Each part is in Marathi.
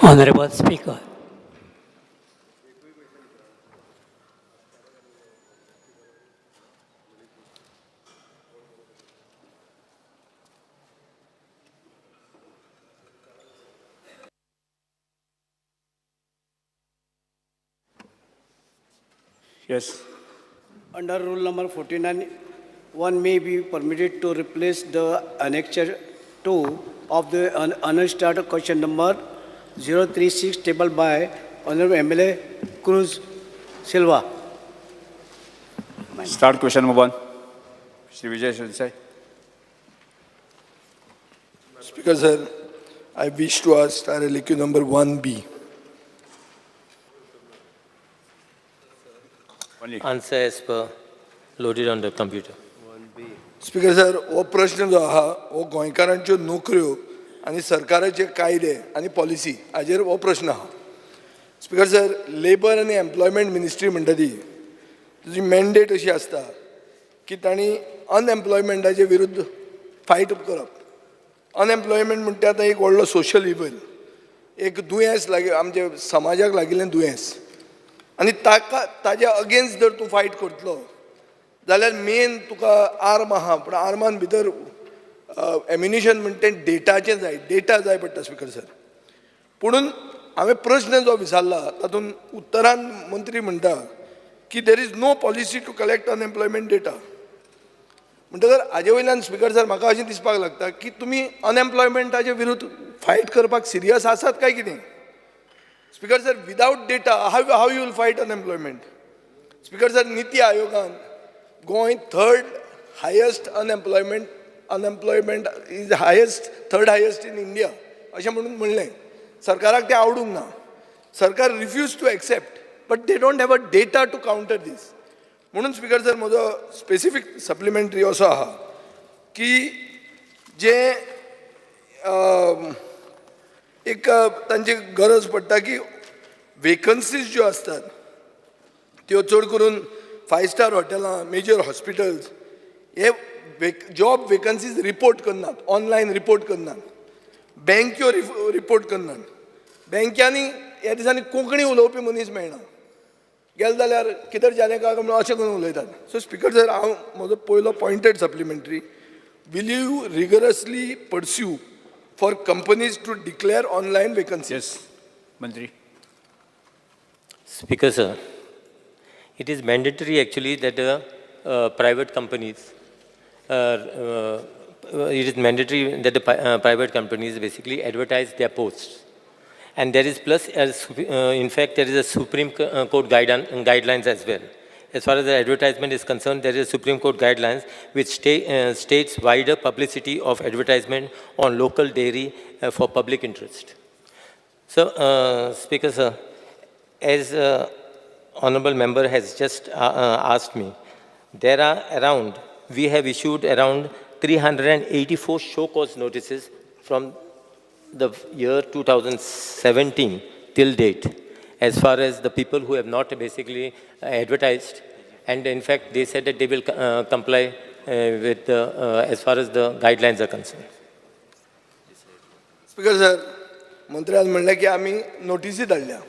Honorable Speaker. Yes. Under rule number 49, one may be permitted to replace the annexure 2 of the unstarted question number 036 tabled by Honorable MLA Cruz Silva. Start question number 1. Shri Vijay Shansai. Speaker sir, I wish to ask RLQ number 1B. Only. Answer as per loaded on the computer. Speaker sir हो प्रश्न जो आहा हो गोंयकारांच्यो नोकऱ्यो आनी सरकाराचे कायदे आनी पॉलिसी हाजेर हो प्रश्न आहा. स्पीकर सर लेबर आनी एम्प्लॉयमेंट मिनिस्ट्री म्हणटा ती तुजी मॅन्डेट अशी आसता की तांणी अनएम्प्लॉयमेंटाचे विरुद्ध फायट करप. अनएम्प्लॉयमेंट म्हणटा आतां एक व्हडलो सोशल इव्हल, एक दुयेंस आमच्या समाजाक लागिल्लें दुयेंस आनी ताज्या अगेन्स्ट जर तूं फायट करतलो जाल्यार मेन तुका आर्म आहा, पूण आर्मान भितर एम्युनिशन म्हणटा तें डेटाचें जाय, डेटा जाय पडटा स्पीकर सर. पुणून हांवें प्रश्न जो विचारला तातूंत उत्तरान मंत्री म्हणटा की there is no policy to collect unemployment data. म्हणटकर हाजे वयल्यान स्पीकर सर म्हाका अशें दिसपाक लागता की तुमी अनएम्प्लॉयमेंटाचे विरुद्ध फायट करपाक सिरियस आसात काय कितें. Speaker sir without data how you will fight unemployment. Speaker sir NITI आयोगान गोंय third highest unemployment is highest third highest in India अशें म्हणून म्हणलें. सरकाराक तें आवडूंक ना. सरकार refuse to accept but they don't have a data to counter this. म्हणून स्पीकर सर म्हजो स्पेसिफीक सप्लिमेंटरी असो आहा की जे एक तांची गरज पडटा की वेकन्सीज ज्यो असतात त्यो चड करून 5 स्टार हॉटेलां, मेजर हॉस्पिटल्स हे जॉब वेकन्सीज रिपोर्ट करनात, ऑनलायन रिपोर्ट करनात, बँक्यो रिपोर्ट करनात. बँकांनी ह्या दिसांनी कोंकणी उलोवपी मनीस मेळना. गेले जाल्यार कितें जालें काय म्हणून अशें करून उलयतात. सो स्पीकर सर हांव म्हजो पयलो pointed supplementary will you rigorously pursue for companies to declare online vacancies? Yes, Mantri. Speaker sir, it is mandatory actually that private companies, it is mandatory that the private companies basically advertise their posts. And there is plus, in fact, there is a Supreme Court guidelines as well. As far as the advertisement is concerned, there is a Supreme Court guidelines which states wider publicity of advertisement on local dairy for public interest. So, Speaker sir, as honourable member has just asked me, there are we have issued around 384 show cause notices from the year 2017 till date, as far as the people who have not basically advertised, and in fact they said that they will comply with as far as the guidelines are concerned. Speaker sir, मंत्र्यान म्हणलें की आमी नोटिसी धाडल्या.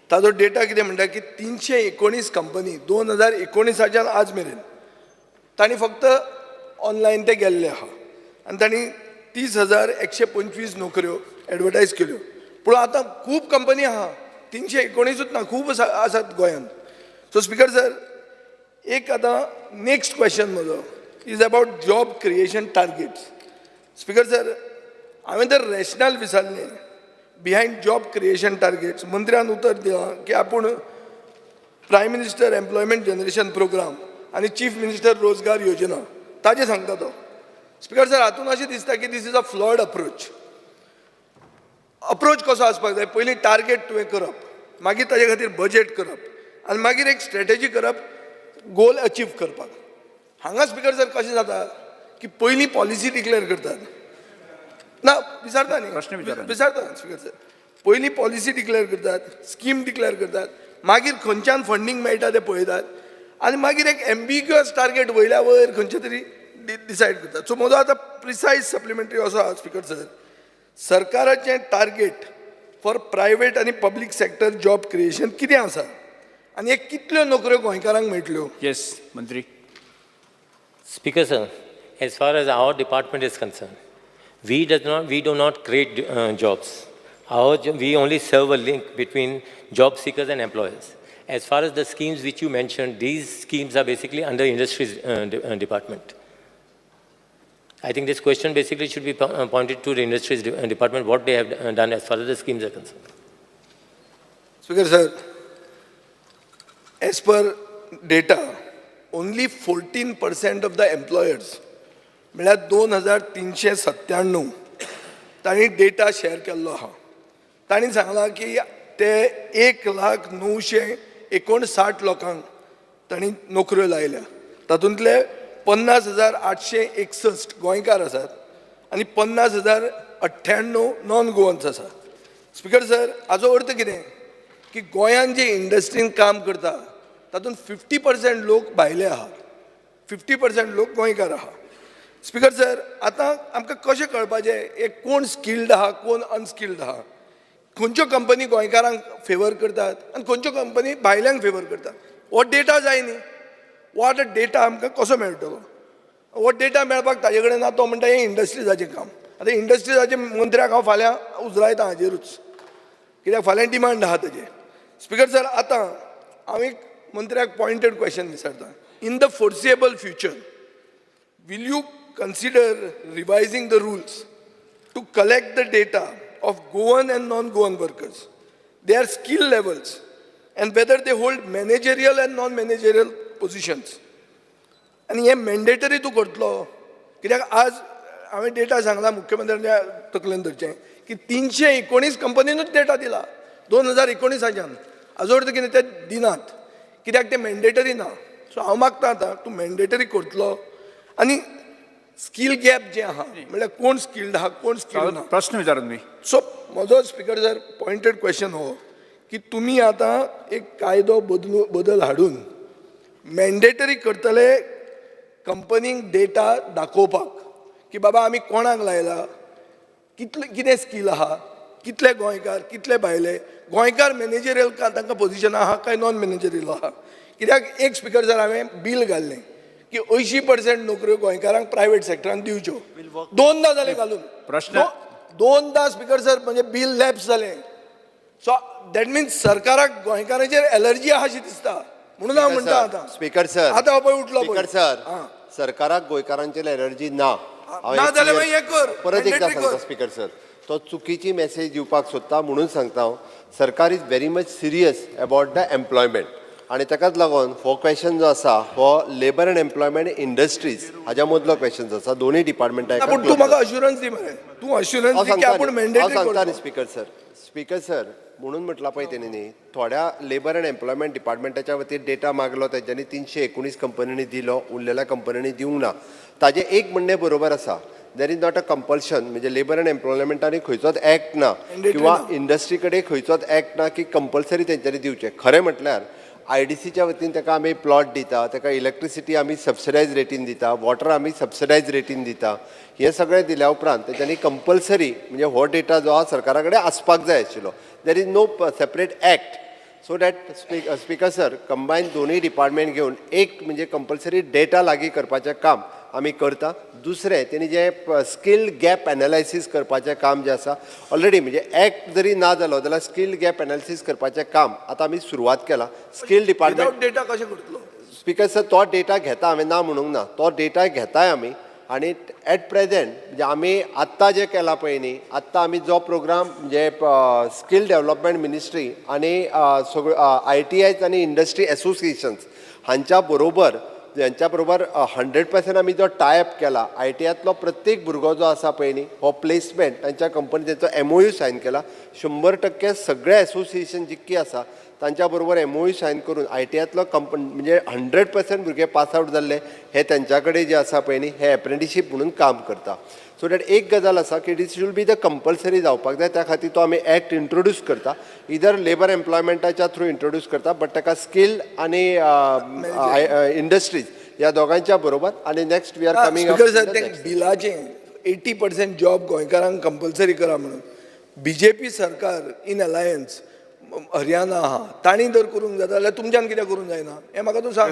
ताजो डेटा कितें म्हणटा की 319 कंपनी 2019च्यान आज मेरेन तांणी फक्त ऑनलायन ते गेल्ले आहा आनी तांणी 30,125 नोकऱ्यो एडवर्टायज केल्यो. पूण आतां खूब कंपनी आहा, 319च ना, खूब आसात गोंयांत. सो स्पीकर सर, एक आतां नेक्स्ट क्वेश्चन म्हजो is about job creation targets. Speaker sir, हांवें तर रॅशनल विचारलें बिहायंड जॉब क्रिएशन टार्गेट्स. मंत्र्यान उतर दिलां की आपूण prime minister employment generation program आनी चीफ मिनिस्टर रोजगार योजना ताजें सांगता तो. स्पीकर सर, हातून अशें दिसता की this is a flawed approach कसो आसपाक जाय. पयलीं टार्गेट तुवें करप, मागीर ताजे खातीर बजेट करप आनी मागीर एक स्ट्रॅटेजी करप गोल अचीव करपाक. हांगा स्पीकर सर कशें जाता की पयलीं पॉलिसी डिक्लेअर करतात ना, विचारता न्ही, विचारता स्पीकर सर, पयलीं पॉलिसी डिक्लेअर करतात, स्कीम डिक्लेअर करतात, मागीर खंयच्यान फंडींग मेळटा तें पळयतात आनी मागीर एक एम्बिग्युअस टार्गेट वयल्या वयर खंयचे तरी डिसायड करतात. सो म्हजो आतां प्रिसायज सप्लिमेंटरी असो आहा स्पीकर सर, सरकाराचें टार्गेट फॉर प्रायवेट आनी पब्लीक सेक्टर जॉब क्रिएशन कितें आसा आनी हे कितल्यो नोकऱ्यो गोंयकारांक मेळटल्यो? Yes, Mantri. Speaker, sir, as far as our department is concerned, we do not create jobs. We only serve a link between job seekers and employers. As far as the schemes which you mentioned, these schemes are basically under industries department. I think this question basically should be pointed to the industries department, what they have done as far as the schemes are concerned. Speaker sir, as per data, only 14% of the employers, म्हळ्यार 2397 तांणी डेटा शेअर केल्लो आहा. तांणी सांगलां की ते 1,959,000 लोकांक तांणी नोकऱ्यो लायल्या. तातूंतले 50,861 गोंयकार आसात आनी 50,098 नॉन गोवन्स आसात. स्पीकर सर, हाचो अर्थ कितें की गोंयान जे इंडस्ट्रीन काम करता तातूंत 50% लोक भायले आहात, 50% लोक गोंयकार आहात. स्पीकर सर, आतां आमकां कशें कळपाचें हे कोण स्किल्ड आहा कोण अनस्किल्ड आहा? खंयच्यो कंपनी गोंयकारांक फेवर करतात आनी खंयच्यो कंपनी भायल्यांक फेवर करतात? हो डेटा जाय न्ही. हो डेटा आमकां कसो मेळटलो? हो डेटा मेळपाक ताजे कडेन ना. तो म्हणटा हें इंडस्ट्रीजाचें काम. आतां इंडस्ट्रीजाच्या मंत्र्याक हांव फाल्यां उजरायतां हाजेरूच, कित्याक फाल्यां डिमांड आहा ताजेर. स्पीकर सर, आतां हांव एक मंत्र्याक पॉयंटेड क्वेश्चन विचारता. In the foreseeable future, will you consider revising the rules to collect the data of Goan and non-Goan workers, their skill levels, and whether they hold managerial and non-managerial positions? आणि हे मॅन्डेटरी तूं करतलो, कित्याक आज हांवें डेटा सांगला मुख्यमंत्र्याच्या तकलेन धरचें की 319 कंपनीनूच डेटा दिला 2019च्यान. हाजो अर्थ कितें? ते दिनात, कित्याक ते मॅन्डेटरी ना. सो हांव मागता आतां तूं मॅन्डेटरी करतलो आनी स्कील गॅप जे आहा म्हळ्यार कोण स्किल्ड आहा कोण स्किल्ड ना. प्रश्न विचारा तुम्ही. सो म्हजो स्पीकर सर पॉयंटेड क्वेश्चन हो की तुमी आतां एक कायदो बदल हाडून मॅन्डेटरी करतले कंपनीक डेटा दाखोवपाक की बाबा आमी कोणाक लायला, कितें स्कील आहा, कितले गोंयकार कितले भायले, गोंयकार मॅनेजरियल तांकां पोजिशन आहा काय नॉन मॅनेजरियल आहा. कित्याक एक स्पीकर सर हांवें बील घाल्लें की 80% नोकऱ्यो गोंयकारांक प्रायवेट सेक्टरान दिवच्यो. 2दा जालें घालून. प्रश्न 2दा स्पीकर सर म्हणजे बील लॅप्स जालें. सो दॅट मिन्स सरकाराक गोंयकारांचेर एलर्जी आहा अशी दिसता. म्हणून हांव म्हणटा आतां स्पीकर सर, आतां हो पळय उठलो स्पीकर सर, सरकाराक गोंयकारांचेर एलर्जी ना. ना जाल्यार मागीर हें कर, परत एकदा mandatory सांगता कर. स्पीकर सर, तो चुकीची मेसेज दिवपाक सोदता म्हणून सांगता हांव. सरकार is very much serious about the employment आनी ताकाच लागून हो क्वेश्चन जो आसा हो लेबर अँड एम्प्लॉयमेंट इंडस्ट्रीज हाज्या मदलो क्वेश्चन आसा. दोनूय डिपार्टमेंटाक पूण तूं म्हाका अश्युरन्स दी मरे. तूं अश्युरन्स दी की आपूण मॅन्डेटरी सांगता न्ही करतलो. Speaker sir. स्पीकर सर, म्हणून म्हटला पळय तेणी न्ही, थोड्या लेबर अँड एम्प्लॉयमेंट डिपार्टमेंटाच्या वतीन डेटा मागलो, तेंच्यांनी 319 कंपनींनी दिलो, उरलेल्या कंपनींनी दिवंक ना. ताजें एक म्हणणें बरोबर आसा. There is not a compulsion, म्हणजे लेबर अँड एम्प्लॉयमेंटांनी खंयचोच एक्ट ना किंवा इंडस्ट्री कडेन खंयचोच एक्ट ना की कंपल्सरी तेंच्यांनी दिवचें. खरें म्हटल्यार IDCच्या वतीन ताका आमी प्लॉट दिता, ताका इलेक्ट्रिसिटी आमी सबसिडायज रेटीन दिता, वॉटर आमी सबसिडायज रेटीन दिता. हें सगळें दिल्या उपरांत तेंच्यांनी कंपल्सरी म्हणजे हो डेटा जो आहा सरकारा कडेन आसपाक जाय आशिल्लो. There is no separate act. So that speaker sir, combine दोनूय डिपार्टमेंट घेवन एक म्हणजे कंपल्सरी डेटा लागीं करपाचें काम आमी करता. दुसरें तेणी जे स्कील गॅप एनालायसीस करपाचें काम जें आसा ऑलरेडी म्हणजे एक्ट जरी ना जालो जाल्यार स्कील गॅप एनालिसीस करपाचें काम आतां आमी सुरवात केला. स्कील डिपार्टमेंट डेटा कशें करतलो? स्पीकर सर, तो डेटा घेता हांवें ना म्हणूंक ना, तो डेटा घेताय आमी. आनी एट प्रेझेंट म्हणजे आमी आत्तां जें केलां पळय न्ही, आत्तां आमी जो प्रोग्राम म्हणजे स्कील डेव्हलपमेंट मिनिस्ट्री आनी सगळ्यो ITIs आनी इंडस्ट्री एसोसिएशन्स हांच्या बरोबर 100% आमी जो टायअप केला. ITIतलो प्रत्येक भुरगो जो आसा पळय न्ही, हो प्लेसमेंट तांच्या कंपनी तेंचो MOU सायन केला. 100% सगळे एसोसिएशन जितकी आसा तांच्या बरोबर MOU सायन करून ITIतलो म्हणजे 100% भुरगे पास आउट जाल्ले हे तेंच्या कडेन जे आसा पळय न्ही हे एप्रेंटिसशीप म्हणून काम करता. सो दॅट एक गजाल आसा की it should be the compulsory जावपाक जाय. त्या खातीर तो आमी एक्ट इंट्रोड्यूस करता. इधर लेबर एम्प्लॉयमेंटाच्या थ्रू इंट्रोड्यूस करता, बट ताका स्कील आनी इंडस्ट्रीज ह्या दोगांच्या बरोबर. आनी next we are coming speaker sir, ते बिलाचें 80% जॉब गोंयकारांक कंपल्सरी करा म्हणून BJP सरकार इन अलायन्स हरियाणा आहा तांणी जर करूंक जाता जाल्यार तुमच्यान कित्याक करूंक जायना हें म्हाका तूं सांग.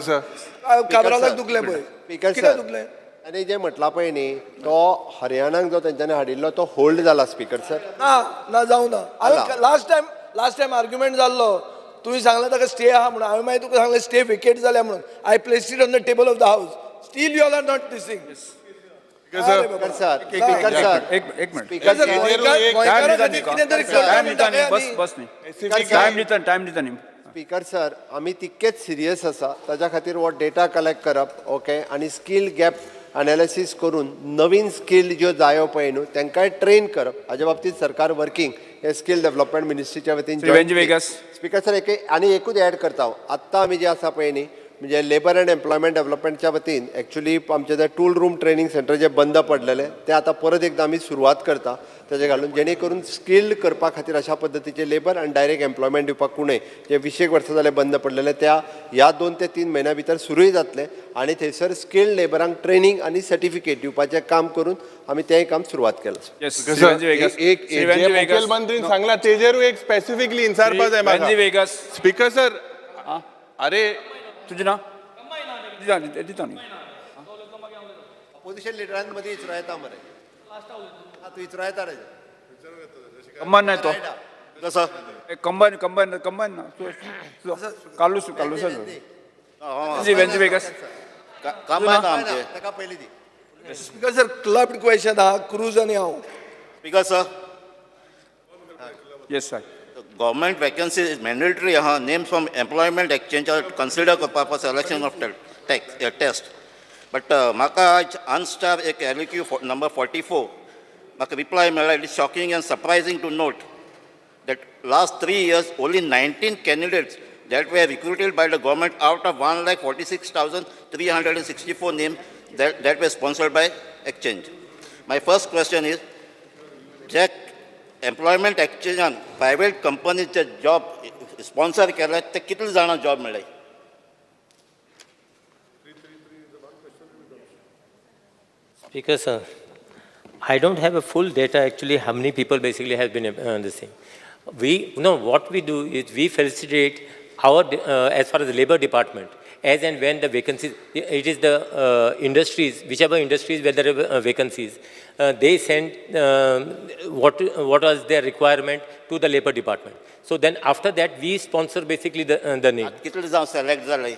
काबरालाक दुखलें पळय स्पीकर कित्याक सर दुखलें? आणि जे म्हटला पळय न्ही तो हरियाणाक जो तेंच्यांनी हाडिल्लो तो होल्ड जाला स्पीकर सर. ना जावं ना. हांवें लास्ट टायम आर्ग्युमेंट जाल्लो तुवें सांगलें ताका स्टे आहा म्हणून हांवें मागीर तुका सांगलें स्टे वेकेट जाल्या म्हणून I place it on the table of the house still you all are not dissing. Speaker sir speaker sir एक मिनिट. स्पीकर सर टाइम दिता न्ही. स्पीकर सर आमी तितकेच सिरियस आसा ताच्या खातीर हो डेटा कलेक्ट करप ओके आणि स्कील गॅप एनालिसीस करून नवीन स्कील ज्यो जायो पळय न्हू तांकांय ट्रेन करप हाच्या बाबतींत सरकार वर्किंग हे स्कील डेव्हलपमेंट मिनिस्ट्रीच्या वतीन वेंजी वेगस. स्पीकर सर आनी एकूच ॲड करता हांव आत्तां आमी जे आसा पळय न्ही म्हणजे लेबर अँड एम्प्लॉयमेंट डेव्हलपमेंटच्या वतीन एक्चुअली आमचे जे टूल रूम ट्रेनिंग सेंटर जे बंद पडलेले ते आता परत एकदा आमी सुरवात करता तेजे घालून जेणे करून स्किल्ड करपा खातीर अशा पद्दतीचे लेबर आनी डायरेक्ट एम्प्लॉयमेंट दिवपाक कुणय जे 20 वर्सां जाले बंद पडलेले त्या ह्या 2 ते 3 म्हयन्या भितर सुरूय जातले आनी थंयसर स्किल्ड लेबरांक ट्रेनिंग आनी सर्टिफिकेट दिवपाचें काम करून आमी तेंय काम सुरवात केलां. एक जे मुखेलमंत्रीन सांगला तेजेरू एक स्पेसिफिकली इन्सारपा जाय म्हाका. वेगस. स्पीकर सर अरे तुझें नांव दिता न्ही. अपोजिशन लिडरांमध्ये इचरो येता मरे तूं इचरो येता रे कंबायन नाही तो. कसं कंबायन ना कालूस वेंजी वेगस. काम आहे ना आमचे. ताका पयलीं दी. स्पीकर सर क्लब्ड क्वेश्चन आहा क्रूज आनी हांव. Speaker sir yes sir. Government vacancy is mandatory. Names from employment exchange are considered for selection of test. But Maka Anstar ek LQ number 44. Maka reply it is shocking and surprising to note that last 3 years only 19 candidates that were recruited by the government out of 1,46,364 names that were sponsored by exchange. My first question is, Jack, employment एक्सचेंजान प्रायवेट कंपनीचे जॉब स्पॉन्सर केले ते कितले जाणां जॉब मेळ्ळे? Speaker sir, I don't have a full data actually how many people basically have been this thing. What we do is we facilitate our as far as the labor department as and when the vacancies, it is the industries, whichever industries where there are vacancies, they send what was their requirement to the labor department. So then after that we sponsor basically the need. कितले जावं सिलेक्ट जाले?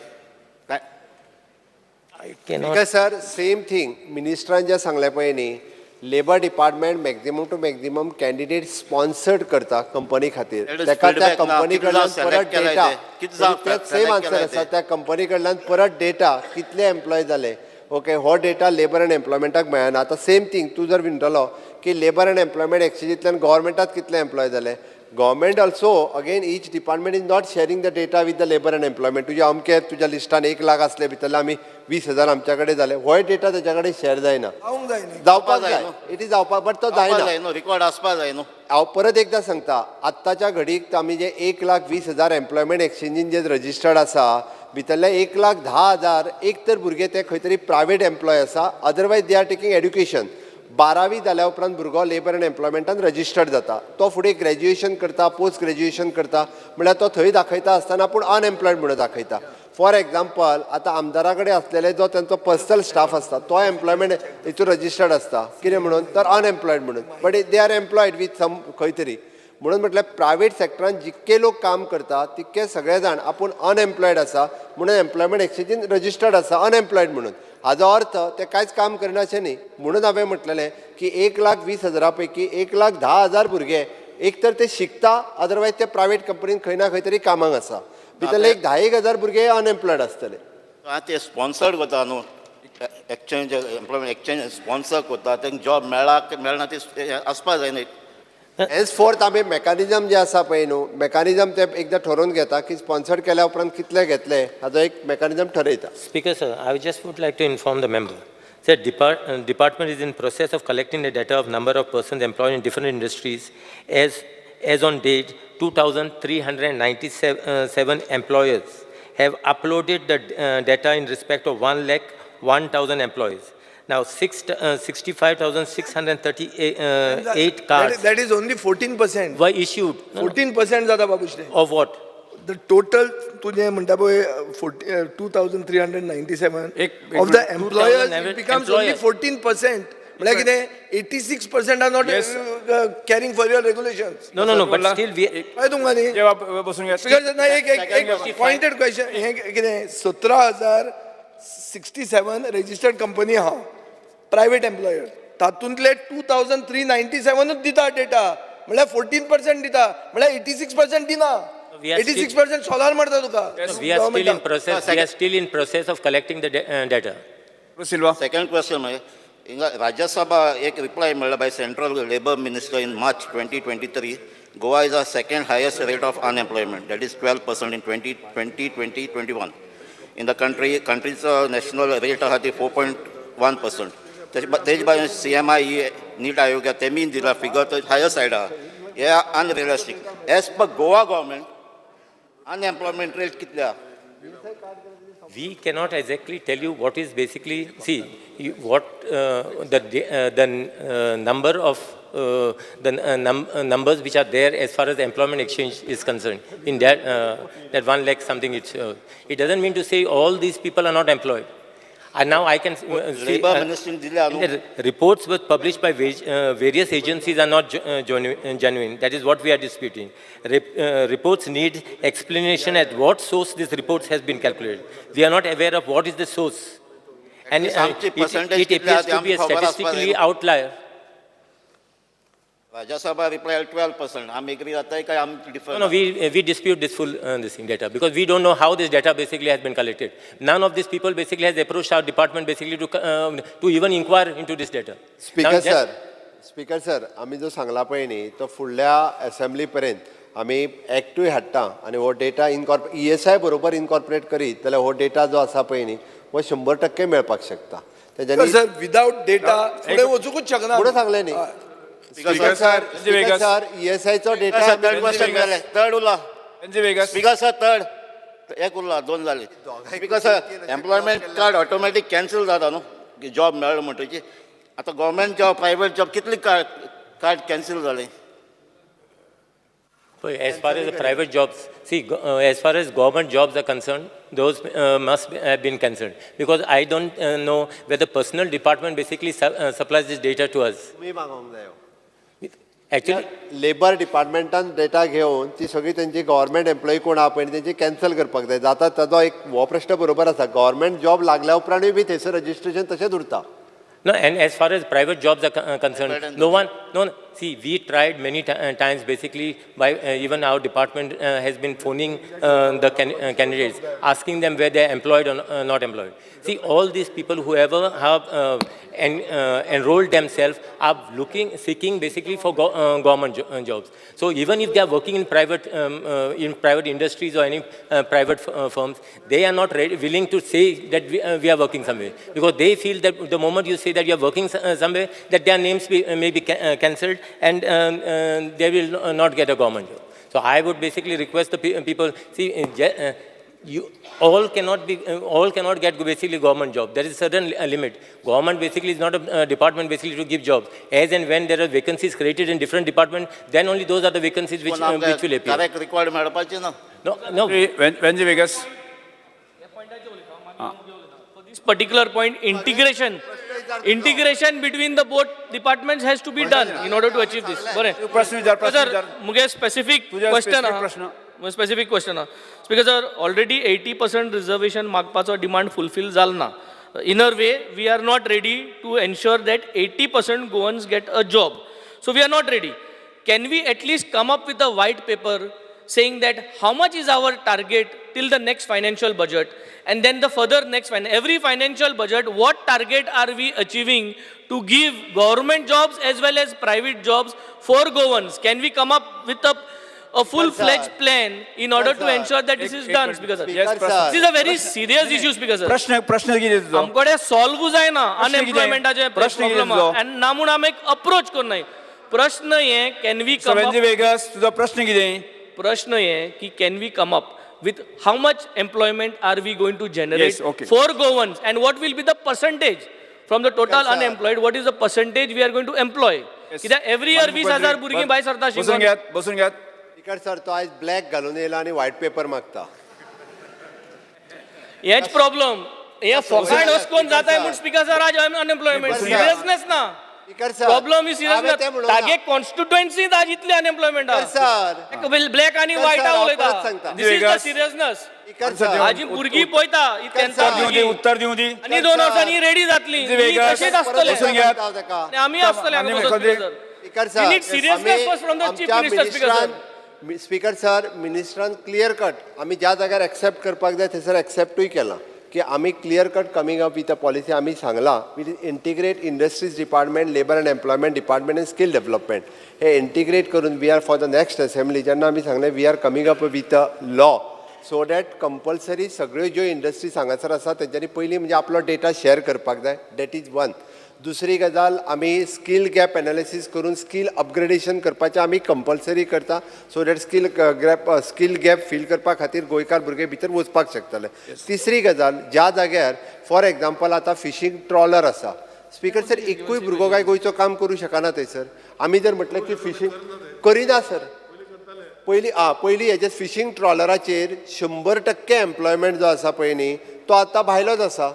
I cannot. Because sir, same thing. मिनिस्टरान जे सांगले पळय न्ही labour department maximum to maximum candidate sponsored करता कंपनी खातीर ताका त्या कंपनी कडल्यान परत डेटा सेम आन्सर आसा त्या कंपनी कडल्यान परत डेटा कितले एम्प्लॉय जाले ओके हो डेटा लेबर अँड एम्प्लॉयमेंटाक मेळना. आतां सेम थिंग तूं जर विंटलो की लेबर अँड एम्प्लॉयमेंट एक्सचेंजींतल्यान गव्हर्मेंटात कितले एम्प्लॉय जाले. Government also, again, each department is not sharing the data with the labor and employment. तुझ्या अमके तुझ्या लिस्टान 1 लाख असले भितरले आमी 20,000 आमच्याकडे जाले हो डेटा त्याच्याकडे शेअर जायना. जावपाक जाय इट इज जावपाक बट तो जायना. रिकॉर्ड आसपा जाय न्हू. हांव परत एकदा सांगता आत्ताच्या घडीक आमी जे 1,20,000 एम्प्लॉयमेंट एक्सचेंजीन जे रजिस्टर्ड आसा भितरले 1,10,000 एक तर भुरगे ते खंय तरी प्रायवेट एम्प्लॉय आसा otherwise they are taking education. 12वी जाल्या उपरांत भुरगो लेबर अँड एम्प्लॉयमेंटान रजिस्टर्ड जाता तो फुडें ग्रॅज्युएशन करता पोस्ट ग्रॅज्युएशन करता म्हळ्यार तो थंय दाखयता आसतना पूण अनएम्प्लॉयड म्हणून दाखयता. फॉर एग्जाम्पल आतां आमदारा कडेन आसलेले जो तांचो पर्सनल स्टाफ आसता तो एम्प्लॉयमेंट हितून रजिस्टर्ड आसता कितें म्हणून तर अनएम्प्लॉयड म्हणून but they are employed with some खंय तरी म्हणून म्हटल्यार प्रायवेट सेक्टरान जितके लोक काम करता तितके सगळे जाण आपूण अनएम्प्लॉयड आसा म्हणून एम्प्लॉयमेंट एक्सचेंजीन रजिस्टर्ड आसा अनएम्प्लॉयड म्हणून. हाजो अर्थ ते कांयच काम करना अशें न्ही. म्हणून हांवें म्हटलेलें की 1,20,000 पैकी 1,10,000 भुरगे एक तर ते शिकता अदरवायज ते प्रायवेट कंपनीन खंय ना खंय तरी कामाक आसा भितरले 10,000 भुरगे अनएम्प्लॉयड आसतले. ते स्पॉन्सर्ड करता न्हू एक्सचेंज एम्प्लॉयमेंट एक्सचेंज स्पॉन्सर करता तांकां जॉब मेळना ते आसपा जाय न्ही. हेज फोर्थ आमी मेकानिजम जे आसा पळय न्हू मेकानिजम ते एकदा ठरोवन घेता की स्पॉन्सर्ड केल्या उपरांत कितले घेतले हाजो एक mechanism ठरयता. Speaker sir, I just would like to inform the member that department is in process of collecting the data of number of persons employed in different industries as on date 2,397 employers have uploaded the data in respect of 1,01,000 employees. Now, 65,638 cards That is only 14%. were issued. No, no. 14% जाता Babushree. Of what? The total तुझे म्हणता पळय 2,397 एक of the 2,000 employers it becomes only employers. 14%. म्हणजे कितें 86% are not Yes. caring for your regulations. No, no, no, but बोला. still we, काय तुमकां न्ही? जेव्हा बसून घ्या Speaker, नाही एक पॉइंटेड क्वेश्चन हे कितें 17,067 registered company आहा प्रायव्हेट एम्प्लॉयर तातूंतले 2,397च दिता डेटा म्हळ्यार 14% दिता म्हळ्यार 86% दिना. We are 86% सोलार मारता तुका. we are still in process. We are still in process of collecting the data. Silva Second question, Rajya Sabha एक reply मिळाला by Central Labour Minister in March 2023. Goa is our second highest rate of unemployment, that is 12% in 2020-21. In the country's national rate आहा ती 4.1%. तेज भायर CMI नीट आयोग तेमी दिला फिगर तो हायर सायड आहा. हे unrealistic. As per Goa government unemployment rate कितले आहा? We cannot exactly tell you what is basically, see, what number of numbers which are there as far as the employment exchange is concerned. In that 1 lakh something, it doesn't mean to say all these people are not employed. And now I can see, Labour Ministry दिले आहा न्हू. the reports were published by various agencies are not genuine. That is what we are disputing. Reports need explanation at what source this reports has been calculated. We are not aware of what is the source. And आमची percentage it कितली appears आहा to be a ती आमकां खबर statistically आसपाक outlier. Rajya Sabha reply 12%. आम एग्री जाताय काय आम No, different? no, we dispute this full this thing data because we don't know how this data basically has been collected. None of these people basically has approached our department basically to even inquire into this data. Speaker Now, sir speaker sir आमी जो सांगला पळय न्ही तो फुडल्या असेंब्ली पर्यंत आमी एक्टूय हाडटा आनी हो डेटा ESI बरोबर इनकॉर्पोरेट करीत जाल्यार हो डेटा जो आसा पळय न्ही हो 100% मेळपाक शकता. तेज्यानी सर विदाउट डेटा फुडें वचूंकच शकना. फुडें सांगलें न्ही स्पीकर सर ESI चो डेटा थर्ड क्वेश्चन जाले. थर्ड उरला. वेगस स्पीकर सर थर्ड एक उरला 2 जाले. Speaker sir employment card automatic cancel जाता न्हू जॉब मेळ्ळो म्हणटची. आतां गव्हर्मेंट जॉब प्रायव्हेट जॉब कितले कार्ड कॅन्सल जाले? as far as the private jobs, see, as far as government jobs are concerned, those must have been cancelled because I don't know whether personal department basically supplies this data to us. तुमी मागोंक जायो. Actually, लेबर डिपार्टमेंटान डेटा घेवन ती सगळी त्यांची गव्हर्मेंट एम्प्लॉई कोण आहा पळय त्यांची कॅन्सल करपाक जाय. जाता ताजो एक हो प्रश्न बरोबर आसा. गव्हर्मेंट जॉब लागल्या उपरांतूय बी थंयसर रजिस्ट्रेशन तशेंच उरता. no, and as far as private jobs are concerned, no, see, we tried many times basically by even our department has been phoning the candidates, asking them whether they are employed or not employed. See, all these people who ever have enrolled themselves are seeking basically for government jobs. So even if they are working in private industries or any private firms, they are not willing to say that we are working somewhere because they feel that the moment you say that you are working somewhere, that their names may be cancelled and they will not get a government job. So I would basically request the people, see, you all cannot get basically government job. There is a certain limit. Government basically is not a department basically to give jobs. As and when there are vacancies created in different departments, then only those are the vacancies which will appear. Correct record मेळपाचे ना. No. वेंजी वेगस For this particular point, integration between the both departments has to be done in order to achieve this. Bore. प्रश्न विचार Sir, मुगे specific तुझ्या question specific आहा. प्रश्न. Specific question आहा. Because sir, already 80% reservation मागपाचो demand fulfill जाल ना. In a way, we are not ready to ensure that 80% Goans get a job. So we are not ready. Can we at least come up with a white paper saying that how much is our target till the next financial budget, and then the further next every financial budget, what target are we achieving to give government jobs as well as private jobs for Goans? Can we come up with a full-fledged plan in order to ensure that this is done? Because Yes, this is a very serious issue, speaker sir. प्रश्न कितें तुजो? आमकडे सॉल्व जायना अनएम्प्लॉयमेंटाचे प्रश्न कितें प्रॉब्लम तुजो? आनी नामून आमी एक अप्रोच करनाय. प्रश्न हे कॅन वी कम वेंजी वेगस तुजो प्रश्न कितें? प्रश्न हे की can we come up with how much employment are we going to generate Yes, okay. for Goans and what will be the percentage from the total Yes, sir. unemployed, what is the percentage we are going to employ? कित्याक every year 20,000 भुरगीं भायर सरता बसून शिकून. घ्यात, बसून घ्यात. स्पीकर सर तो आज ब्लॅक घालून येयला आणि व्हाईट पेपर मागता. हेच प्रॉब्लेम. हे फोकाण वचून जाताय म्हूण स्पीकर सर आज अनएम्प्लॉयमेंट. Yes, sir. सिरियसनेस ना. स्पीकर सर प्रॉब्लेम इज हांवें सिरियस तें म्हणून तागे कॉन्स्टिट्युएन्सींत आज इतले अनएम्प्लॉयमेंट स्पीकर आहा. सर ब्लॅक आणि Sir, व्हाईट sir, हांव उलयता. परत सांगता. This is the Vegas. Seriousness. Speaker sir हाजी भुरगीं पळयता ही Sir, तेंचा sir. दिवं दी, उत्तर दिवं दी. आनी 2 वर्सांनी रेडी जातली. Vegas. तशेंच आसतले. बसून घ्या. आनी आमी आसतले हांगा आनी बसून एखादे- sir. Speaker We sir need seriousness first from the chief minister, Speaker sir. Speaker sir मिनिस्टरान क्लियर कट आमी ज्या जाग्यार एक्सेप्ट करपाक जाय थंयसर एक्सेप्टूय केला की आमी clear cut coming up with a policy आमी सांगला with integrate industries department labour and employment department and skill development हे इंटिग्रेट करून we are for the next assembly जेन्ना आमी सांगलें we are coming up with a law so that compulsory सगळ्यो ज्यो इंडस्ट्रीज हांगासर आसा तेंच्यांनी पयलीं म्हणजे आपलो डेटा शेअर करपाक जाय दॅट इज वन. दुसरी गजाल आमी स्कील गॅप एनालिसीस करून स्कील अपग्रेडेशन करपाचें आमी कंपल्सरी करता so that skill gap feel करपा खातीर गोंयकार भुरगे भितर वचपाक शकतले. तिसरी गजाल ज्या जाग्यार फॉर एग्जाम्पल आतां फिशींग ट्रॉलर आसा स्पीकर सर एकूय भुरगो काय गोंयचो काम करूं शकना थंयसर. आमी जर म्हटलें की फिशींग करिना सर पयलीं हेजे फिशींग ट्रॉलराचेर 100% एम्प्लॉयमेंट जो आसा पळय न्ही तो आतां भायलोच आसा.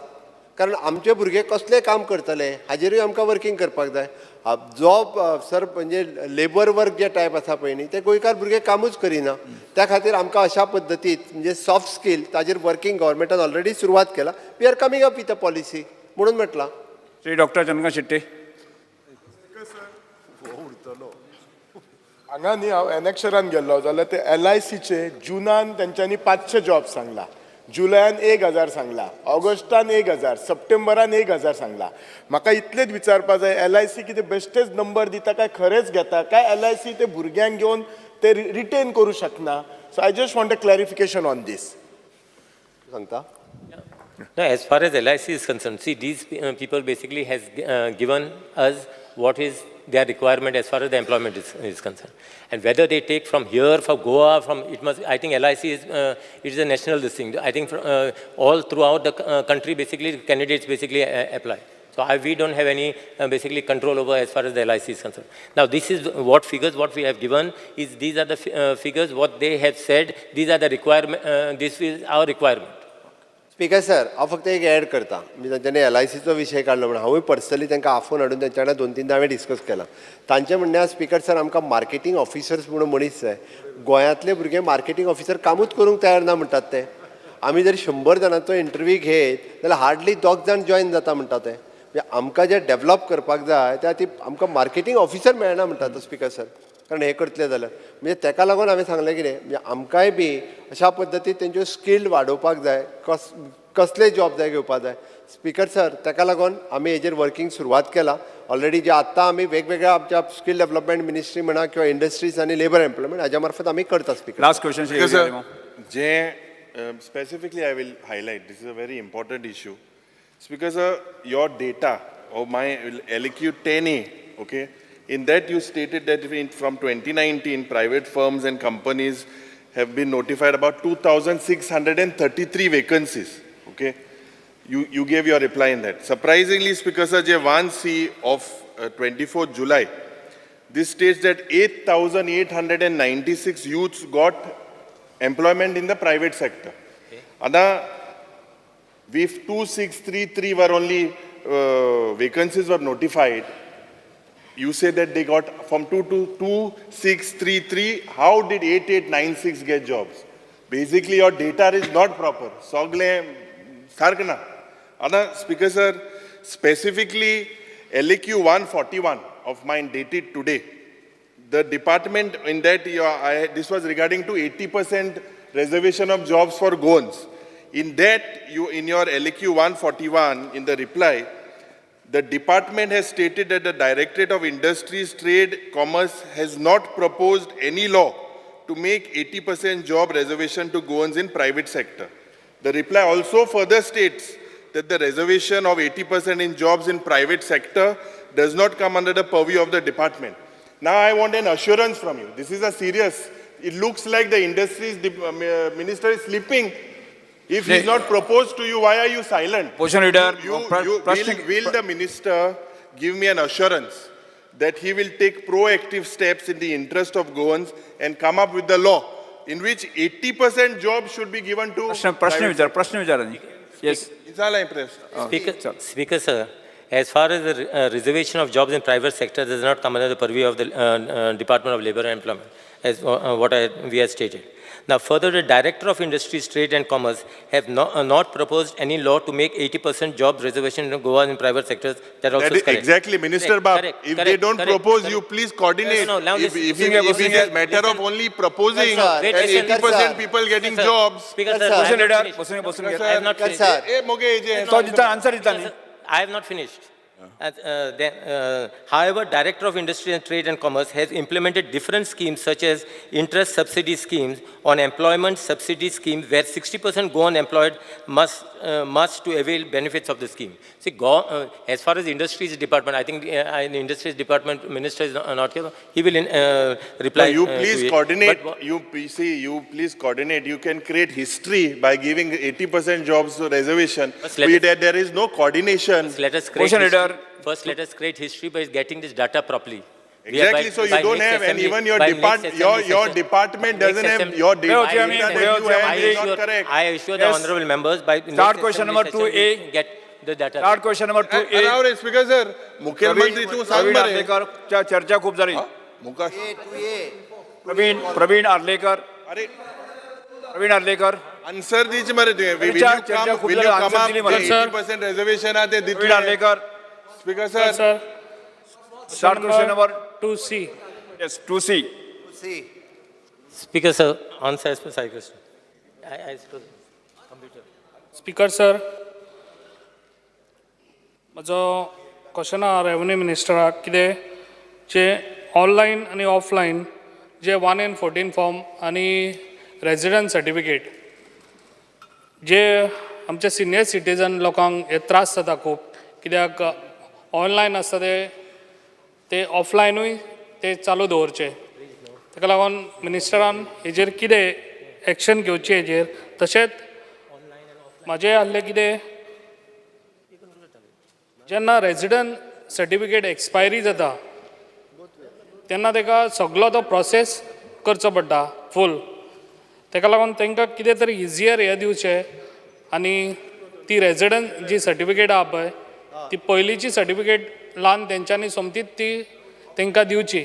कारण आमचे भुरगे कसलें काम करतले हाजेरूय आमकां वर्किंग करपाक जाय. जॉब सर म्हणजे लेबर वर्क जे टायप आसा पळय न्ही ते गोंयकार भुरगे कामूच करिना. त्या खातीर आमकां अशा पद्दतीत म्हणजे सॉफ्ट स्कील ताजेर वर्किंग गव्हर्मेंटान ऑलरेडी सुरवात केला. We are coming up with a policy म्हणून म्हटलां. श्री डॉक्टर चंद्रकांत शेट्टे. हांगा न्ही हांव एनेक्शरान गेल्लो जाल्यार ते LICचे जुनान तेंच्यांनी 500 जॉब सांगला, जुलयान 1000 सांगला, ऑगस्टान 1000, सप्टेंबरान 1000 सांगला. म्हाका इतलेच विचारपा जाय LIC कितें बेश्टेच नंबर दिता काय खरेंच घेता काय LIC ते भुरग्यांक घेवन ते रिटेन करू शकना. So I just want a clarification on this. सांगता. No, as far as LIC is concerned, see, these people basically has given us what is their requirement as far as the employment is concerned. And whether they take from here, from Goa, from, it must, I think LIC is, it is a national this thing. I think all throughout the country, basically, candidates basically apply. So we don't have any basically control over as far as the LIC is concerned. Now, this is what figures, what we have given is these are the figures, what they have said, these are the requirement, this is our requirement. Speaker sir हांव फक्त एक ॲड करता म्हणजे तांच्यांनी LICचो विशय काडलो म्हणून हांवूय पर्सनली तांकां आफोन हाडून तेंच्या वांगडा 2-3 हांवें डिस्कस केला. तांचें म्हणणें आसा स्पीकर सर आमकां मार्केटींग ऑफिसर्स म्हणून मनीस जाय. गोंयांतले भुरगे मार्केटींग ऑफिसर कामूच करूंक तयार ना म्हणटात ते. आमी जर 100 जाणांचो इंटरव्यू घेत जाल्यार हार्डली 2 जाण जॉयन जाता म्हणटा ते. म्हणजे आमकां जे डेव्हलप करपाक जाय त्या खातीर आमकां मार्केटींग ऑफिसर मेळना म्हणटात स्पीकर सर. कारण हे करतले जाल्यार म्हणजे ताका लागून हांवें सांगलें कितें म्हणजे आमकांय बी अशा पद्दतीन तेंच्यो स्कील वाडोवपाक जाय कसले जॉब जाय घेवपाक जाय. स्पीकर सर ताका लागून आमी हेजेर वर्किंग सुरवात केला ऑलरेडी. जे आत्तां आमी वेगवेगळ्या आमच्या स्कील डेव्हलपमेंट मिनिस्ट्री म्हणा किंवा इंडस्ट्रीज आनी लेबर एम्प्लॉयमेंट हाज्या मार्फत आमी करता. Speaker last question Shri Because, specifically I will highlight, this is a very important issue. It's because your data of my LQ 10A, okay, in that you stated that from 2019, private firms and companies have been notified about 2,633 vacancies, okay. You gave your reply in that. Surprisingly, Speaker Sir, J1C of 24th July, this states that 8,896 youths got employment in the private sector. And if 2,633 were only vacancies were notified, you say that they got from 2 to 2,633. How did 8,896 get jobs? Basically, your data is not proper. Sogle sarkna. Ana Speaker Sir, specifically LQ 141 of mine dated today. The department in that this was regarding to 80% reservation of jobs for Goans. In that, in your LQ 141 in the reply, the department has stated that the Directorate of Industries, Trade, Commerce has not proposed any law to make 80% job reservation to Goans in private sector. The reply also further states that the reservation of 80% in jobs in private sector does not come under the purview of the department. Now I want an assurance from you. This is a serious, it looks like the industries minister is sleeping. If he's not proposed to you, why are you silent? Opposition leader, Will the minister give me an assurance that he will take proactive steps in the interest of Goans and come up with the law in which 80% jobs should be given to प्रश्न विचारा. Yes. It's all impressed. Speaker, sir, as far as the reservation of jobs in private sector does not come under the purview of the Department of Labor and Employment, as we have stated. Now, further, the Director of Industries, Trade and Commerce have not proposed any law to make 80% job reservation in Goa in private sectors. That also is correct. Exactly, Minister Bab. If they don't propose, you please coordinate. No, now If listen, it is a matter of only proposing Sir, and wait, 80% people getting jobs. Speaker, sir, Sir. I have not Opposition finished. leader, I have not finished. Sir. तो जितना आंसर जितना नहीं. I have not finished. However, Director of Industry and Trade and Commerce has implemented different schemes such as interest subsidy schemes on employment subsidy schemes where 60% go unemployed must to avail benefits of the scheme. See, as far as Industries Department, I think the Industries Department Minister is not here. He will reply. You please to it. coordinate. But You please coordinate. You can create history by giving 80% jobs to reservation. First, let us- There is no coordination. let us create Opposition leader. First, let us create history by getting this data properly. Exactly. So you don't have, and even your department doesn't have your data that you have is not correct. I assure the Yes. honourable members by Start question number 2A. get the data. Start question number 2A. Around Speaker sir, मुख्यमंत्री तू सांग प्रवीण बरे. आर्लेकर चर्चा खूप झाली. प्रवीण आर्लेकर. अरे आर्लेकर. आन्सर दीच मरे तुम्ही. Will you चर्चा खूप झाली. come आन्सर up दिली with मला. 80% reservation आहे ते प्रवीण दिले. Arlekar. Speaker sir. Start question number 2C. yes 2C. Speaker sir, answer as per my question. I suppose computer. Speaker sir म्हजो क्वेश्चन आहा रेवन्यू मिनिस्टराक कितें जे ऑनलायन आनी ऑफलायन जे 1N14 फॉर्म आनी रेजिडंट सर्टिफिकेट जे आमचे सिनियर सिटीजन लोकांक हे त्रास जाता खूब कित्याक ऑनलायन आसता ते ऑफलायनूय ते चालू दवरचे ताका लागून मिनिस्टरान हेजेर कितें एक्शन घेवची हेजेर तशेंच म्हाजें आहलें कितें जेन्ना रेजिडंट सर्टिफिकेट एक्सपायरी जाता तेन्ना ताका सगळो तो प्रोसेस करचो पडटा फूल ताका लागून तांकां कितें तरी इजियर हें दिवचें आनी ती रेजिडंट जी सर्टिफिकेट आहा पळय ती पयलींची सर्टिफिकेट लावन तेंच्यांनी सोमतीच ती तांकां दिवची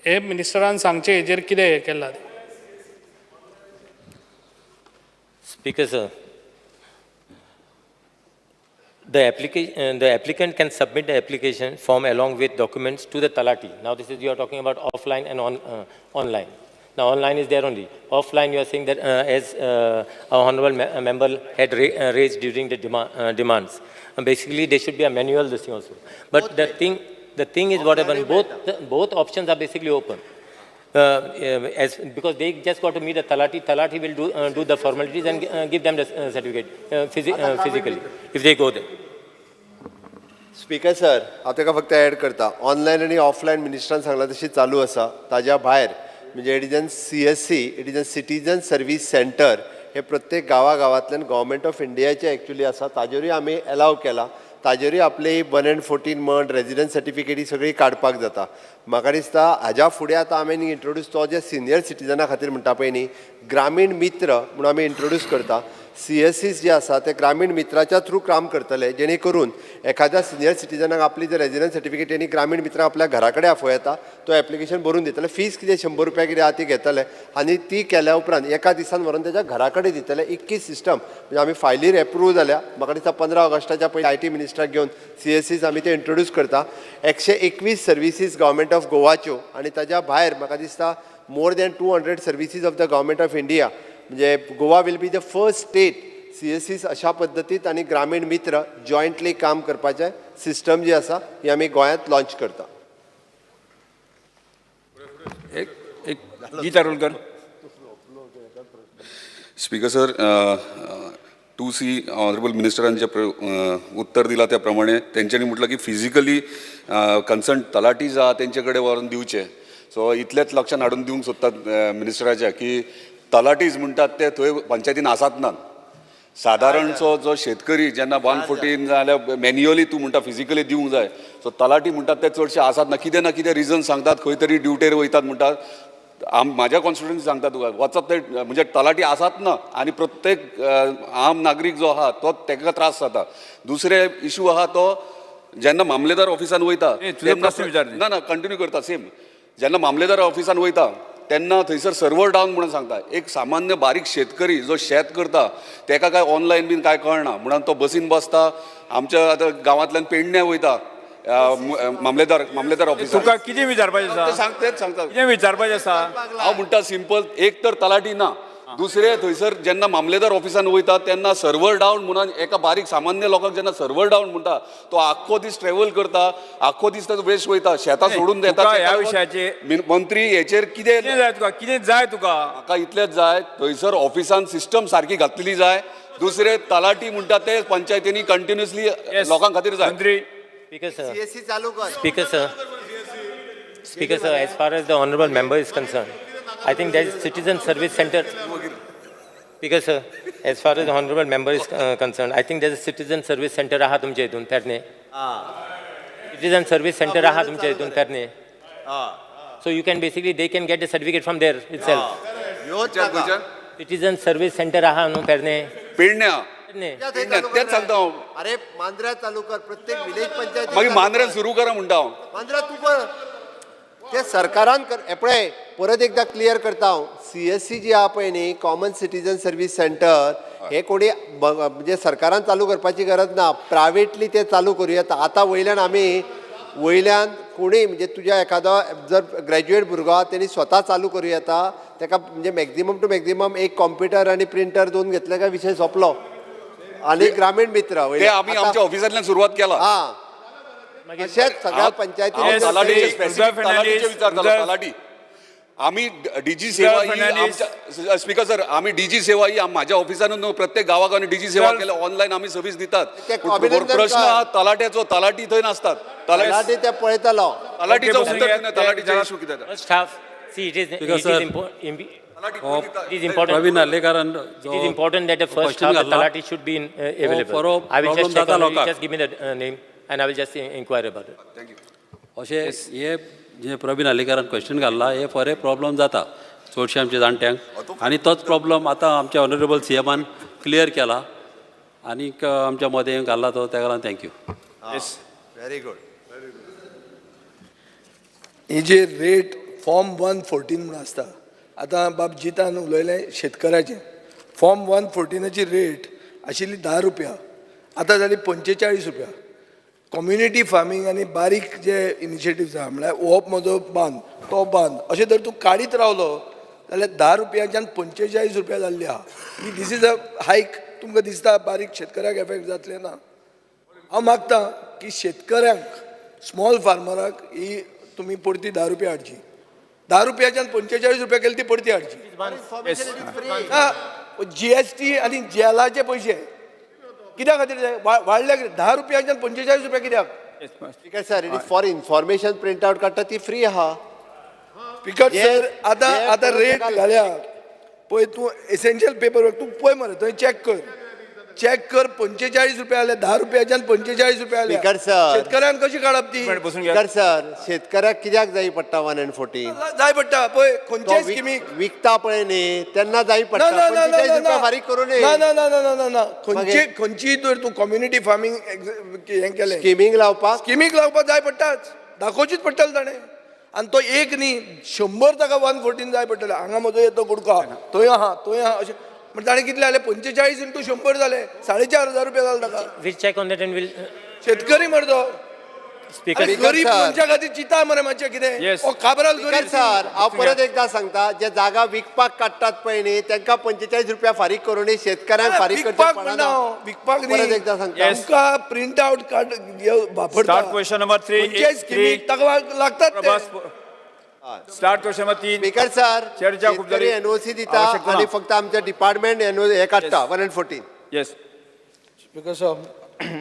हे मिनिस्टरान सांगचें हेजेर कितें हें केलां तें. Speaker sir, the applicant can submit the application form along with documents to the talati. Now this is, you are talking about offline and online. Now online is there only. Offline you are saying that as our honourable member had raised during the demands. Basically there should be a manual this thing also. But the thing is what happened, both options are basically open. Because they just got to meet the talati will do the formalities and give them the certificate physically if they go there. Speaker sir हांव ताका फक्त ॲड करता ऑनलायन आनी ऑफलायन मिनिस्टरान सांगलां तशी चालू आसा ताज्या भायर म्हणजे it is an CSC it is an citizen service centre हे प्रत्येक गांवांतल्यान गव्हर्मेंट ऑफ इंडियाचे एक्चुअली आसा ताजेरूय आमी एलाव केला ताजेरूय आपली 1N14 म्हण रेजिडंट सर्टिफिकेटी सगळी काडपाक जाता म्हाका दिसता हाज्या फुडें आतां आमी इंट्रोड्यूस तो जे सिनियर सिटीजना खातीर म्हणटा पळय न्ही ग्रामीण मित्र म्हणून आमी इंट्रोड्यूस करता CSCs जे आसा ते ग्रामीण मित्राच्या थ्रू काम करतले जेणे करून एखाद्या सिनियर सिटीजनाक आपली जर रेजिडंट सर्टिफिकेट तेणी ग्रामीण मित्राक आपल्या घरा कडेन आफोव येता तो एप्लिकेशन भरून दितले फीज कितें 100 रुपया कितें आहा ती घेतले आनी ती केल्या उपरांत एका दिसान व्हरून तेच्या घरा कडेन दितले इतकी सिस्टम म्हणजे आमी फायलीर एप्रूव जाल्या म्हाका दिसता 15 ऑगस्टाच्या पयलीं IT मिनिस्टराक घेवन CSCs आमी ते इंट्रोड्यूस करता 121 सर्विसीस गव्हर्मेंट ऑफ गोवाच्यो आनी ताज्या भायर म्हाका दिसता more than 200 services of the government of India म्हणजे गोवा will be the first state CSCs अशा पद्दतीत आनी ग्रामीण मित्र जॉयंटली काम करपाचें सिस्टम जी आसा ही आमी गोंयांत लॉन्च करता. Gita Rulkar. Speaker sir 2C honourable मिनिस्टरांचे उत्तर दिला त्याप्रमाणे त्यांच्यानी म्हटलं की फिजिकली कन्सर्न तलाटीज आहा तेंचे कडेन व्हरून दिवचे सो इतलेच लक्षात हाडून दिवंक सोदतात मिनिस्टराच्या की तलाटीज म्हणटात ते थंय पंचायतीन आसात ना. सादारणचो जो शेतकरी जेन्ना 114 जाल्यार मॅन्युअली तूं म्हणटा फिजिकली दिवंक जाय, सो तलाटी म्हणटात ते चडशे आसात ना. कितें ना कितें रिजन सांगतात, खंय तरी ड्युटेर वयतात म्हणटात. म्हाज्या कॉन्स्टिट्युएन्सी सांगता तुका वचत ते म्हणजे तलाटी आसात ना आनी प्रत्येक आम नागरीक जो आहा तो ताका त्रास जाता. दुसरे इशू आहा तो जेन्ना मामलेदार ऑफिसान वयता ना ना कंटिन्यू करता सेम. जेन्ना मामलेदार ऑफिसान वयता तेन्ना थंयसर सर्वर डावन म्हणून सांगता. एक सामान्य बारीक शेतकरी जो शेत करता ताका काय ऑनलायन बीन काय कळना म्हणून तो बसीन बसता. आमच्या आतां गांवांतल्यान पेडण्या वयता मामलेदार ऑफिसार. तुका कितें विचारपाचें आसा? तेच सांगता कितें विचारपाचें आसा? हांव म्हणटा सिंपल, एक तर तलाटी ना, दुसरे थंयसर जेन्ना मामलेदार ऑफिसान वयता तेन्ना सर्वर डावन म्हणून एका बारीक सामान्य लोकांक जेन्ना सर्वर डावन म्हणटा तो आख्खो दीस ट्रॅव्हल करता, आख्खो दीस ताचो वेस्ट वयता, शेतां सोडून देता. तुका ह्या विशयाचेर मंत्री हेचेर कितें जाय तुका? कितें जाय तुका? म्हाका इतलेंच जाय, थंयसर ऑफिसान सिस्टम सारकी घातलेली जाय. दुसरे तलाटी म्हणटा ते पंचायतींनी कंटिन्युअसली लोकां खातीर जाय. मंत्री Speaker sir. सीएससी चालू कर. Speaker sir, as far as the honorable member is concerned, I think there is citizen service center. Speaker sir, as far as the honorable member is concerned, I think there is a citizen service center आहा तुमच्या हितून पेरणे. Citizen service center आहा तुमच्या हितून पेरणे. So you can basically, they can get the certificate from there itself. Citizen service center आहा न्हू पेरणे. पेडण्या तेच सांगता हांव. अरे मांद्रा चालू कर, प्रत्येक विलेज पंचायत. मागीर मांद्र्यान सुरू करा म्हणटा हांव. मांद्रा तू कर. ते सरकारान कर. पळय परत एकदा क्लियर करता हांव. सीएससी जी आहा पळय न्ही, कॉमन सिटीजन सर्वीस सेंटर, हे कोणी म्हणजे सरकारान चालू करपाची गरज ना. प्रायवेटली ते चालू करूं येता. आतां वयल्यान कोणी म्हणजे तुज्या एखादो जर ग्रॅज्युएट भुरगो आहा तेणी स्वता चालू करूं येता. ताका म्हणजे मॅक्झिमम टू मॅक्झिमम एक कॉम्प्युटर आनी प्रिंटर 2 घेतले काय विशय सोंपलो. आणि ग्रामीण मित्र ते आम्ही आमच्या ऑफिसांतल्यान सुरवात केला. तशेंच सगळ्या पंचायती तलाटी आम्ही डीजी सेवा ही स्पीकर सर आम्ही डीजी सेवा ही माझ्या ऑफिसानूच प्रत्येक गावाक आनी डीजी सेवा केल्या ऑनलायन आम्ही सर्व्हिस दितात. प्रश्न हा तलाट्याचो, तलाटी थंय नासतात. तलाटी ते पळयतलो. तलाटीचो उत्तर दिना, तलाटीचे इशू कितें Staff, see it is important. It is important that the first half the Talati should be available. I will just check on it. Just give me the name and I will just inquire about it. Thank you. अशें हे जे प्रवीण आलेकरान क्वेश्चन घाल्ला हे फॉर प्रॉब्लम जाता चडशे आमच्या जाणट्यांक. आनी तोच प्रॉब्लम आतां आमच्या ऑनरेबल सीएमान क्लियर केला आनीक आमच्या मदें घाल्ला तो ताका लागून थँक्यू. Very good. ही जे रेट फॉर्म 114 म्हणून आसता, आतां बाब जितान उलयलें शेतकाराचें. फॉर्म 114ची रेट आशिल्ली 10 रुपया, आतां जाली 45 रुपया. कम्युनिटी फार्मींग आनी बारीक जे इनिशिएटिव्स आहा म्हळ्यार हो म्हजो बांद तो बांद अशें जर तूं काडीत रावलो जाल्यार 10 रुपयाच्यान 45 रुपया जाल्ली आहा. दीस इज अ हायक. तुमकां दिसता बारीक शेतकऱ्याक एफेक्ट जातलें ना? हांव मागतां की शेतकऱ्यांक स्मॉल फार्मराक ही तुमी परती 10 रुपया हाडची. 10 रुपयाच्यान 45 रुपया केली ती परती हाडची. GST आनी जेलाचे पयशे कित्या खातीर जाय वाडल्या? 10 रुपयाच्यान 45 रुपया कित्याक? Speaker sir, it is for information print out काडटा ती फ्री आहा. स्पीकर सर, आतां रेट घाल्या पळय. तूं एसेन्शियल पेपर तूं पळय मरे थंय चॅक कर 45 रुपया जाले. 10 रुपयाच्यान 45 रुपया जाले. स्पीकर सर, शेतकऱ्यांक कशी काडप ती? स्पीकर सर, शेतकऱ्याक कित्याक जाय पडटा 114? जाय पडटा पळय खंयचे स्किमीक विकता पळय न्ही तेन्ना जाय पडटा. 45 रुपया फारीक करून ना खंयची तर तूं कम्युनिटी फार्मींग हें केलें स्किमींग लावपाक जाय पडटाच. दाखोवचीच पडटलें ताणें. आनी तो एक न्ही 100 ताका 114 जाय पडटलें. हांगा म्हजो येतो कुडको थंय आहा अशें म्हणजे ताणें कितले जाले? 45 × 100 जाले 4,500 रुपया जाले ताका. We'll check on that and we'll. शेतकरी मरतो. Speaker. गरीब मनशा खातीर चिता मरे मातशें कितें? काबराल गरीब. सर, हांव परत एकदा सांगता, जे जागा विकपाक काडटात पळय न्ही तांकां 45 रुपया फारीक करून शेतकऱ्यांक फारीक विकपाक परत एकदा सांगता. तुमकां प्रिंट आउट कार्ड वापरता. Start question number 3. स्किमीक ताका लागतात ते. Start question number 3. Speaker sir, चर्चा खूप शेतकरी झाली. NOC दिता आवश्यकता आणि ना. फक्त आमच्या डिपार्टमेंट हे काडटा 114. Yes. Because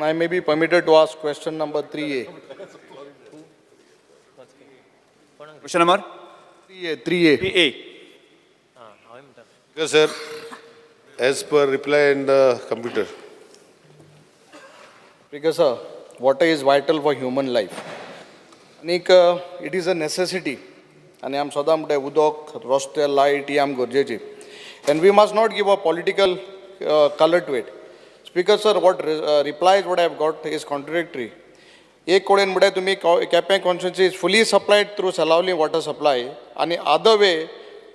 I may be permitted to ask question number 3A. Question number 3A. 3A. Because, sir, as per reply in the computer. Because water is vital for human life. Anik, it is a necessity. And I am Sadam Udok, Rostel, Light, Yam Gurjeji. And we must not give a political color to it. Speaker, sir, what replies what I have got is contradictory. एक कोडेन म्हटल्यार तुमी Quepem constituency is fully supplied through Salawli water supply. And the other way,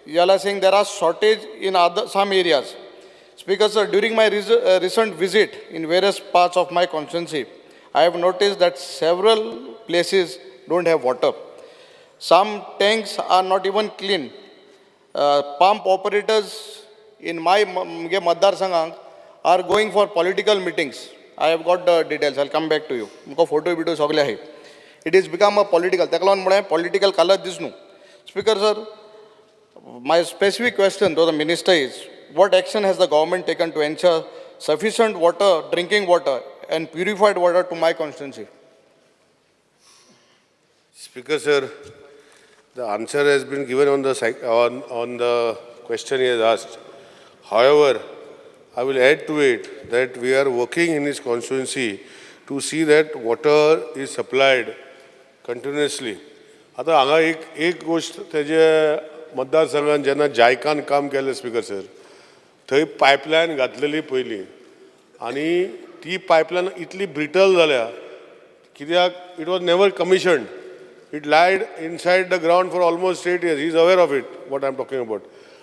you are saying there are shortage in some areas. Speaker, sir, during my recent visit in various parts of my constituency, I have noticed that several places don't have water. Some tanks are not even clean. Pump operators in my Madhar Sanghang are going for political meetings. I have got the details. I'll come back to you. Photo video sagle hai. It has become a political. Political color this no. Speaker, sir, my specific question to the minister is, what action has the government taken to ensure sufficient water, drinking water and purified water to my constituency? Speaker, sir, the answer has been given on the question he has asked. However, I will add to it that we are working in his constituency to see that water is supplied continuously. आता हांगा एक गोष्ट तेजे मतदारसंघात जेन्ना जायकान काम केलें स्पीकर सर, थंय पायपलायन घातलेली पयलीं आनी ती पायपलायन इतली ब्रिटल जाल्या कित्याक it was never commissioned. It lied inside the ground for almost 8 years. He is aware of it, what I am talking about.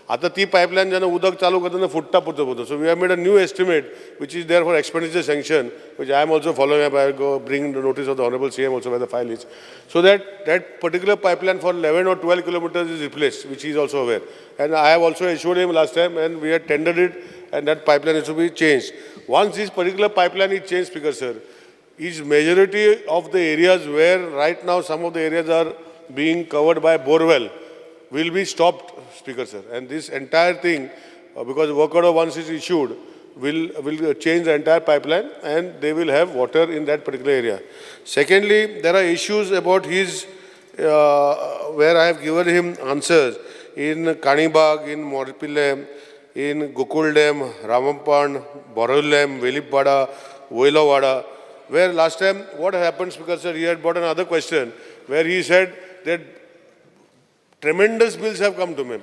आता ती pipeline जेन्ना उदक चालू करतना फुट्टा पडतो. So we have made a new estimate which is there for expenditure sanction, which I am also following up. I will go bring the notice of the Honorable CM also where the file is. So that particular pipeline for 11 or 12 kilometers is replaced, which he is also aware. And I have also assured him last time, and we had tendered it, and that pipeline is to be changed. Once this particular pipeline is changed, Speaker sir, is majority of the areas where right now some of the areas are being covered by borewell will be stopped, Speaker sir. And this entire thing, because work order once is issued, will change the entire pipeline and they will have water in that particular area. Secondly, there are issues about his, where I have given him answers in Kanibag, in Morpillem, in Gokul Dam, Ramampan, Borulem, Velippada, Voilavada, where last time what happened, because sir, he had brought another question where he said that tremendous bills have come to me.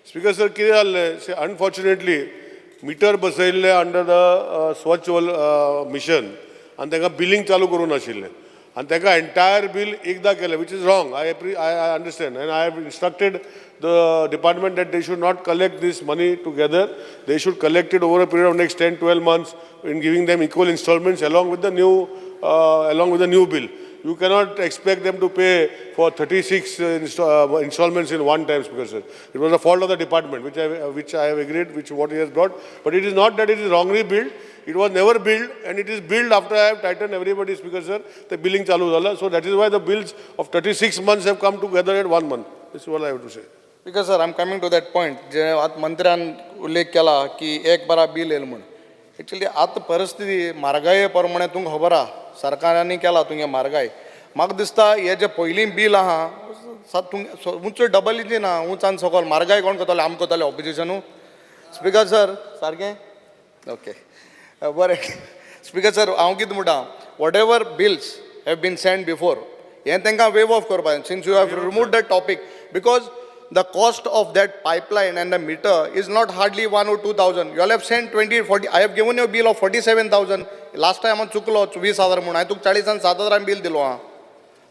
Speaker sir, unfortunately, meter basaille under the Swachh mission and then billing chalu karun ashille. And then entire bill ekda kele, which is wrong. I understand, and I have instructed the department that they should not collect this money together. They should collect it over a period of next 10-12 months in giving them equal installments along with the new bill. You cannot expect them to pay for 36 installments in one time, Speaker sir. It was the fault of the department, which I have agreed, what he has brought. But it is not that it is wrongly billed. It was never billed, and it is billed after I have tightened everybody, Speaker sir. The billing chalu zala. So that is why the bills of 36 months have come together at 1 month. This is what I have to say. Because sir, I am coming to that point. जे आत मंत्र्यान उल्लेख केला की एक बारा बिल येल म्हणून. Actually, आत परिस्थिती म्हारगाये प्रमाणे तुमकां खबर आहा, सरकारांनी केला तुमगे म्हारगाय. म्हाका दिसता हे जे पयलीं बिल आहा उंच डबल इंजीन आहा, उंचान सकयल म्हारगाय कोण करतले, आमी करतले ऑपोजिशनू. स्पीकर सर, सारकें? ओके. बरें. स्पीकर सर, हांव कितें म्हणटा, whatever bills have been send before, हें तांकां वेव ऑफ करपाक, since you have removed that topic, because the cost of that pipeline and the meter is not hardly 1 or 2,000. You all have sent 20, 40. I have given you a bill of 47,000. Last time I chuklo 20,000 म्हणून. I took 40 and 7,000 bill दिलो हा.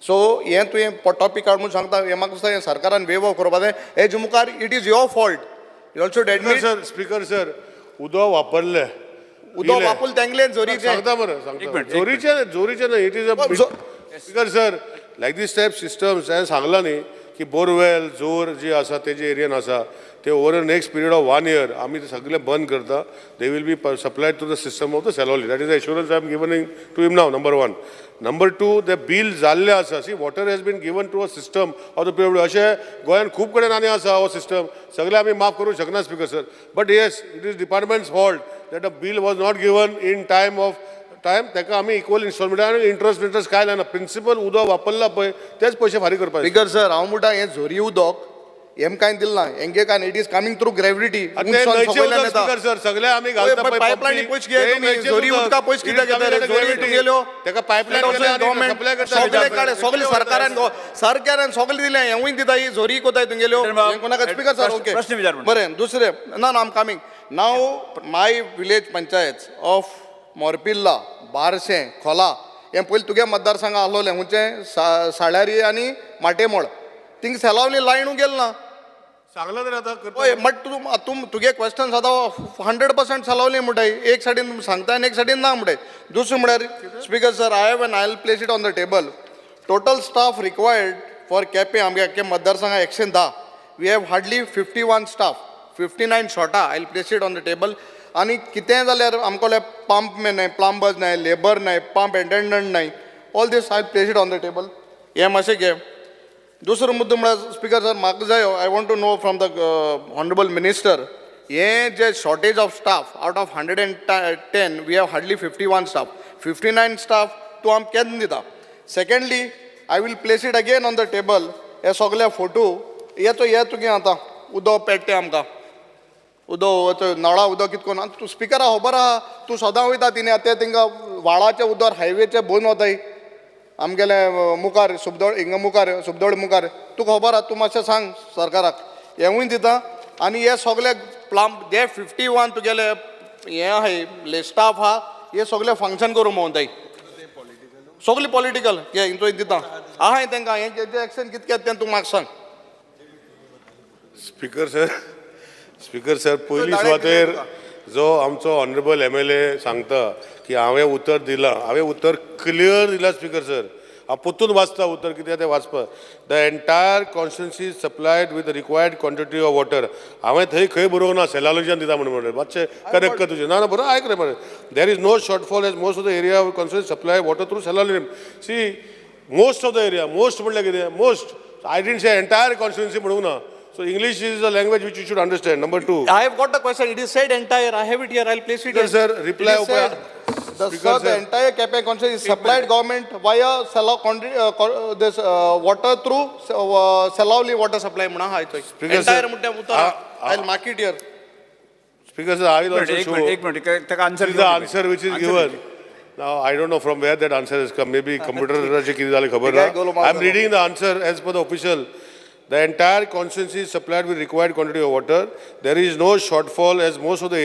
So हे तुवें टॉपिक काडून सांगता, हे म्हाका दिसता सरकारान वेव ऑफ करपा जाय. हे मुखार it is your fault. You also admit. Speaker sir, उदक वापरले. उदक वापरले तेंगले जोरीचे. सांगता मरे, सांगता. जोरीचे नाही. It is a Speaker sir, like this type systems हांवें सांगला न्ही की बोरवेल जोर जी आसा तेजे एरियन आसा ते over the next period of 1 year आमी ते सगळे बंद करता. They will be supplied to the system of the सेलोली. That is the assurance I am giving to him now. Number 1. Number 2, the bill जाल्ले आसा. See water has been given to a system of the period. अशें गोंयान खूब कडेन आनी आसा हो सिस्टम. सगळे आमी माफ करूंक शकना, speaker sir. But yes, it is departments fault that a bill was not given in time ताका आमी इक्वल इन्स्टॉलमेंट आनी इंट्रस्ट काय लायना. प्रिंसिपल उदक वापरला पळय तेच पयशे फारीक करपाक. स्पीकर सर, हांव म्हणटा हें झोरी उदक हेम कांय दिल ना हेंगे कांय it is coming through gravity speaker sir सगळे आम्ही घालता पळय पायपलायनी पंपी, पयस घे ते तुम्ही न्हंयचेर झोरी उदक. उदका पयस कित्याक It is घेता रे coming at a झोरी gravity. गेल्यो तेका pipeline केल्या आणि supply करता सगळे विचारता. काडे सगळे सरकारान सगळे दिले हेवूय दिता ही झोरी कोताय तुमगेल्यो धन्यवाद. हे कोणाक स्पीकर सर ओके प्रश्न विचार म्हणून. बरें दुसरें ना I am coming now my village panchayat of Morpirla बारशें खोला हें पयलीं तुगे मतदारसंघ आसलोलें हुंचें साळ्यारी आनी माटेमोळ थिंग सेलावली लायनू गेल ना सांगलं तर आता करता. हय बट तुम तुगे क्वेश्चन आतां 100% चलवली म्हणटाय एक सायडीन तुमी सांगता आनी एक सायडीन ना म्हणटाय दुसरें म्हळ्यार speaker sir I have an I place it on the table total staff required for Quepem आमगे आख्खे मतदारसंघा 110 वी हॅव हार्डली 51 स्टाफ 59 शॉर्टा I place it on the table आनी कितेंय जाल्यार आमकोले पंप नाय प्लंबर्स नाय लेबर नाय पंप अटेंडंट नाय all these I place it on the table हें मातशें घे दुसरो मुद्दो म्हळ्यार स्पीकर सर म्हाका जाय I want to know from the honourable minister हें जे shortage of staff out of 110 we have hardly 51 staff 59 staff तूं आमकां केन्ना दिता secondly I will place it again on the table हे सगळे फोटो येतो हे तुगे आतां उदक पेट्टे आमकां उदक नळा उदक कितें करून तूं स्पिकरा खबर आहा तूं सदां वयता तिने ते तांकां व्हाळाचें उदक हायवेचे बंद वताय आमगेले मुखार सुबदळ हिंगा मुखार सुबदळ मुखार तुका खबर आहा तूं मातशें सांग सरकाराक हेंवूय दिता आनी हे सगळे प्लंब जे 51 तुगेले हे आहाय स्टाफ आहा हे सगळे फंक्शन करूं म्हणटाय सगळी पॉलिटिकल हे हिंचो दिता आहाय तांकां हेंचे एक्शन कितकें तें तूं म्हाका सांग स्पीकर सर पयली सुवातेर जो आमचो ऑनरेबल MLA सांगता की हांवें उतर दिलां हांवें उतर क्लियर दिलां स्पीकर सर हांव पोत्तून वाचता उतर कितें तें वाचपा the entire constituency supplied with required quantity of water हांवें थंय खंय बरोवंक ना सेलालॉजीन दिता म्हणून मातशें करेक्ट कर तुजें ना बरोबर आयक रे मरे there is no shortfall as most of the area of constituency supply water through सेलालॉजीन see most of the area most म्हणल्यार कितें most I didn't say entire constituency म्हणूंक ना So English is a language which you should understand. Number 2. I have got the question. It is said entire. I have it here. I'll place it here. Sir, reply. The entire Cape Constituency is supplied government via this water through Salavli water supply. Entire I'll mark it here. Speaker sir, I will also show. एक मिनिट त्याका answer The answer which is given. Now I don't know from where that answer has come. Maybe computer किती झाले खबर ना. I'm reading the answer as per the official. The entire constituency is supplied with required quantity of water. There is no shortfall as most of the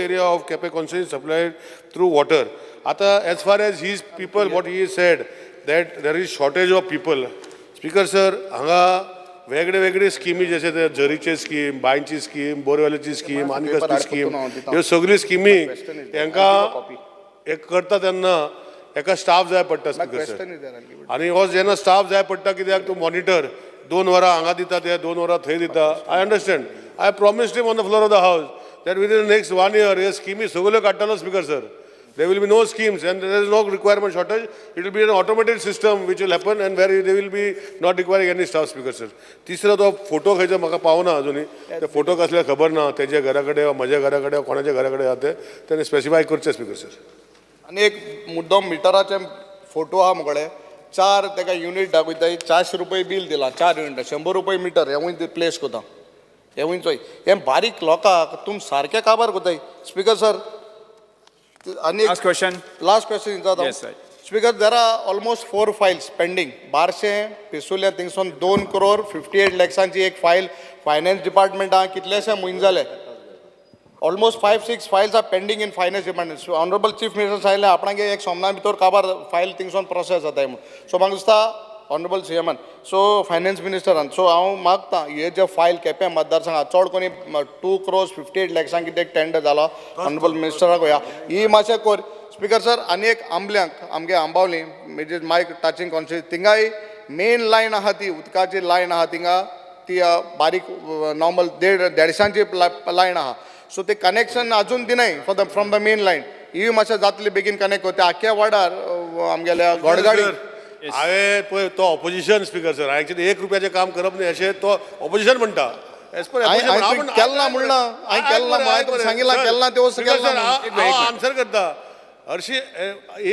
area of Cape constituency is supplied through water. Ata, as far as his people, what he said, that there is shortage of people. Speaker sir, hanga वेगळे स्किमी जशे ते झरीचे स्कीम बांयची स्कीम बोरवेलाची स्कीम आनी कसली स्कीम ह्यो सगळी स्किमी हांकां एक करता तेन्ना एका स्टाफ जाय पडटा स्पीकर सर आनी हो जेन्ना स्टाफ जाय पडटा कित्याक तूं मॉनिटर 2 वरां हांगा दिता ते 2 वरां थंय दिता I understand I promised him on the floor of the house that within the next 1 year हे स्किमी सगळ्यो काडटलो speaker sir there will be no schemes and there is no requirement shortage. It will be an automated system which will happen and where they will be not requiring any staff speaker sir. तिसरा तो फोटो खंयचो म्हाका पावना अजुनी ते फोटो कसले खबर ना तेजे घरा कडेन म्हज्या घरा कडेन कोणाच्या घरा कडेन आहा तेणे स्पेसिफाय करचे स्पीकर सर. आनी एक मुद्दम मिटराचे फोटो आहा मुगडे 4 तेका युनिट दाखयताय 400 रुपये बिल दिला 4 युनिट 100 रुपये मिटर हेवूय प्लेस कोता हेवूय चोय हे बारीक लोकांक तुम सारके काबार कोताय speaker sir. Last question. Last question is Yes, sir. Speaker, there are almost 4 files pending. बारशे पिसुल्या थिंगसून 2 crore 58 lakhsanची एक फायल फायनान्स डिपार्टमेंटान कितलेशे म्हयने जाले. Almost 5-6 files are pending in finance department. So Honorable Chief Minister सांगले आपणागे एक सोमना भितर काबार फायल थिंगसून प्रोसेस जाताय म्हणून. सो म्हाका दिसता ऑनरेबल CM सो फायनान्स मिनिस्टरान सो हांव मागता हे जे फायल केपें मतदारसंघात चड कोणी 2 crore 58 lakhsanक कितें टेंडर जाला ऑनरेबल मिनिस्टराक होया ही मातशें कर स्पीकर सर. आनी एक आंबल्यांक आमगे आंबावली म्हणजे माय टचिंग कॉन्स्टिट्युन्सी थिंगाय मेन लायन आहा ती उदकाची लायन आहा थिंगा ती बारीक नॉर्मल 150 लायन आहा सो ते कनेक्शन अजून दिनाय फ्रॉम द मेन लायन ही मातशें जातली बेगीन कनेक्ट करता आख्या वार्डार आमगेल्या घोडगाडी. हांवें पळय तो ऑपोजिशन स्पीकर सर एक्चुअली 1 रुपयाचें काम करप न्ही अशें तो ऑपोजिशन म्हणटा एज पर केलना म्हणना हांवें केलना सांगितला केलना ते आन्सर करता हरशी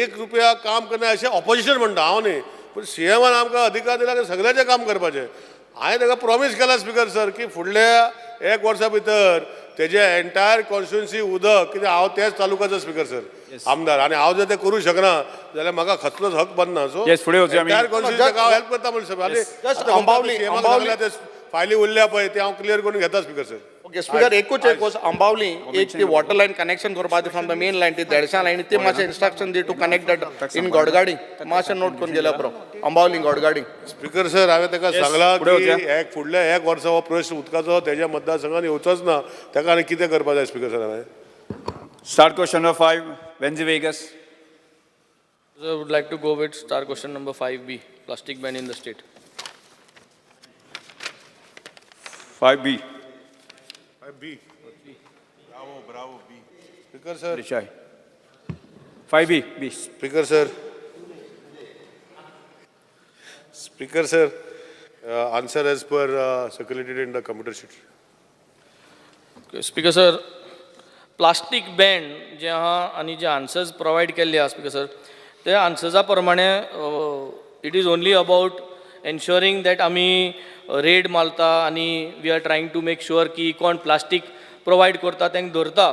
1 रुपया काम करना अशें ऑपोजिशन म्हणटा हांव न्ही पूण CMन आमकां अधिकार दिला की सगळ्याचें काम करपाचें. हांवें ताका प्रॉमीस केला स्पिकर सर की फुडल्या 1 वर्सा भितर तेजे एंटायर कॉन्स्टिट्युन्सी उदक कित्याक हांव त्याच तालुक्याचो स्पिकर सर आमदार आनी हांव जर तें करूंक शकना जाल्यार म्हाका कसलोच हक बनना सो Yes, फुडें वचया आमी. एंटायर कॉन्स्टिट्युन्सी हांव हेल्प करता म्हणून सर अंबावली फायली उरल्या पळय ते हांव क्लियर करून घेता स्पिकर सर. ओके स्पीकर एकूच एक वॉज अंबावली एक ती वॉटर लायन कनेक्शन करपा फ्रॉम द मेन लायन ती देडशा लायन ती मातशें इंस्ट्रक्शन दी टू कनेक्ट दॅट इन गडगाडी मातशें नोट करून गेल्या पुरो अंबावली गडगाडी. स्पिकर सर हांवें ताका सांगलां की फुडल्या 1 वर्सा हो प्रश्न उदकाचो तेज्या मतदारसंघात येवचोच ना ताका आनी कितें करपा जाय स्पिकर सर हांवें. Start question number 5, Wendy Vegas. I would like to go with star question number 5B, plastic ban in the state. 5B. B. Bravo, B. Speaker sir. Rishai. 5B, B. Speaker sir. Speaker sir, answer as per circulated in the computer sheet. Okay, Speaker sir, plastic ban जे आहा आनी जे आन्सर्स प्रोवायड केल्ले आहा स्पिकर सर ते आन्सर्सा प्रमाणे it is only about ensuring that आमी रेड मारता आनी we are trying to make sure की कोण प्लास्टीक प्रोवायड करता तांकां धरता.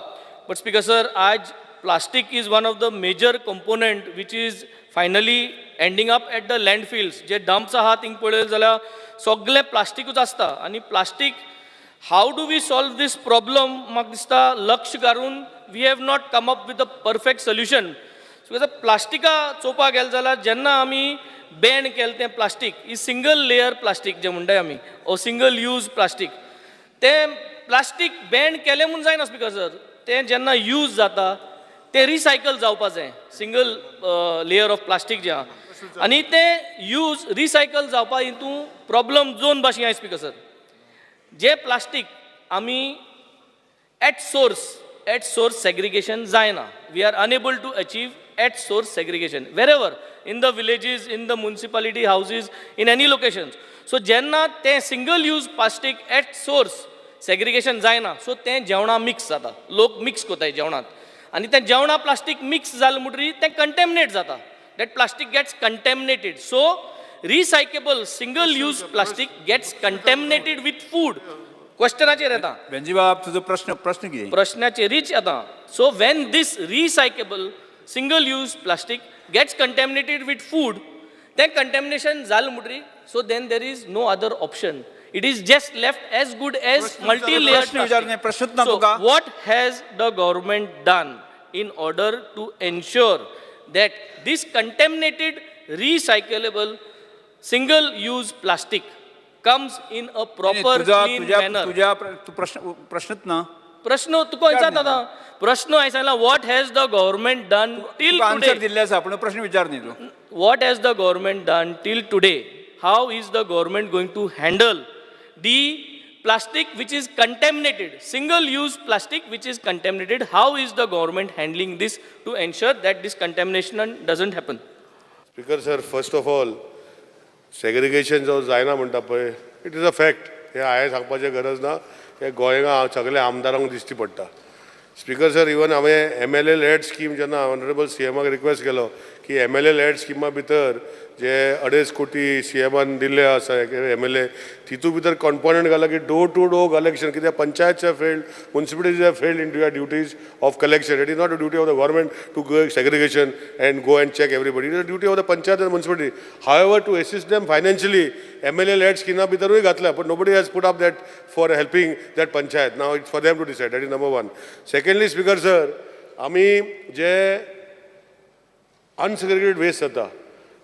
बट स्पिकर सर आज plastic is one of the major component which is finally ending up at the landfills जे डम्प्स आहा थिंग पळयलें जाल्यार सगळें प्लास्टीकूच आसता आनी plastic how do we solve this problem म्हाका दिसता लक्ष कारून we have not come up with a perfect solution. So प्लास्टिका चोवपाक गेले जाल्यार जेन्ना आमी बॅन केलें तें प्लास्टीक ही सिंगल लेयर प्लास्टीक जे म्हणटाय आमी ओ सिंगल यूज प्लास्टीक तें प्लास्टीक बॅन केलें म्हूण जायना स्पिकर सर तें जेन्ना यूज जाता तें रिसायकल जावपा जाय सिंगल लेयर ऑफ प्लास्टीक जें आहा आनी तें यूज रिसायकल जावपा हितून प्रॉब्लम दोन भाशेन आहाय स्पिकर सर. जे प्लास्टीक आमी एट सोर्स सेग्रिगेशन जायना we are unable to achieve at source segregation wherever in the villages in the municipality houses in any location. So जेन्ना तें single use plastic at source segregation जायना सो तें जेवणां मिक्स जाता लोक मिक्स कोताय जेवणांत आनी तें जेवणां प्लास्टीक मिक्स जालें म्हणटरी तें कंटेमिनेट जाता that plastic gets contaminated. So recyclable single use plastic gets contaminated with food. क्वेश्चनाचेर येता Wendy बाब तुजो प्रश्न कितें? प्रश्नाचेरीच येता. So when this recyclable single use plastic gets contaminated with food then contamination जाल म्हणटरी so then there is no other option. It is just left as good as multi-layered plastic. So what has the government done in order to ensure that this contaminated recyclable single use plastic comes in a proper clean manner. तुझ्या प्रश्नच ना. प्रश्न तुका विचारता आता प्रश्न हांवें सांगला what has the government done till answer today. दिल्ले आसा पूण प्रश्न विचार न्ही तूं. What has the government done till today? How is the government going to handle the plastic which is contaminated, single use plastic which is contaminated? How is the government handling this to ensure that this contamination doesn't happen? Speaker sir, first of all, segregation जो जायना म्हणटा पळय इट इज अ फॅक्ट हे हांवें सांगपाचें गरज ना हे गोंयकार सगळे आमदारांक दिश्टी पडटा. स्पिकर सर इवन हांवें MLA लॅड स्कीम जेन्ना ऑनरेबल CMाक रिक्वेस्ट केलो की MLA लॅड स्किमा भितर जे 2.5 कोटी CMान दिल्ले आसा MLA तितू भितर कॉम्पोनंट घाला की डोर टू डोर कलेक्शन कित्याक panchayat failed municipalities have failed into your duties of collection. It is not a duty of the government to go segregation and go and check everybody. It is a duty of the panchayat and municipality. However to assist them financially MLA LAD स्किमा भितरूय घातल्या but nobody has put up that for helping that panchayat. Now it's for them to decide. That is number 1. Secondly speaker sir आमी जे अनसेग्रिगेटेड वेस्ट जाता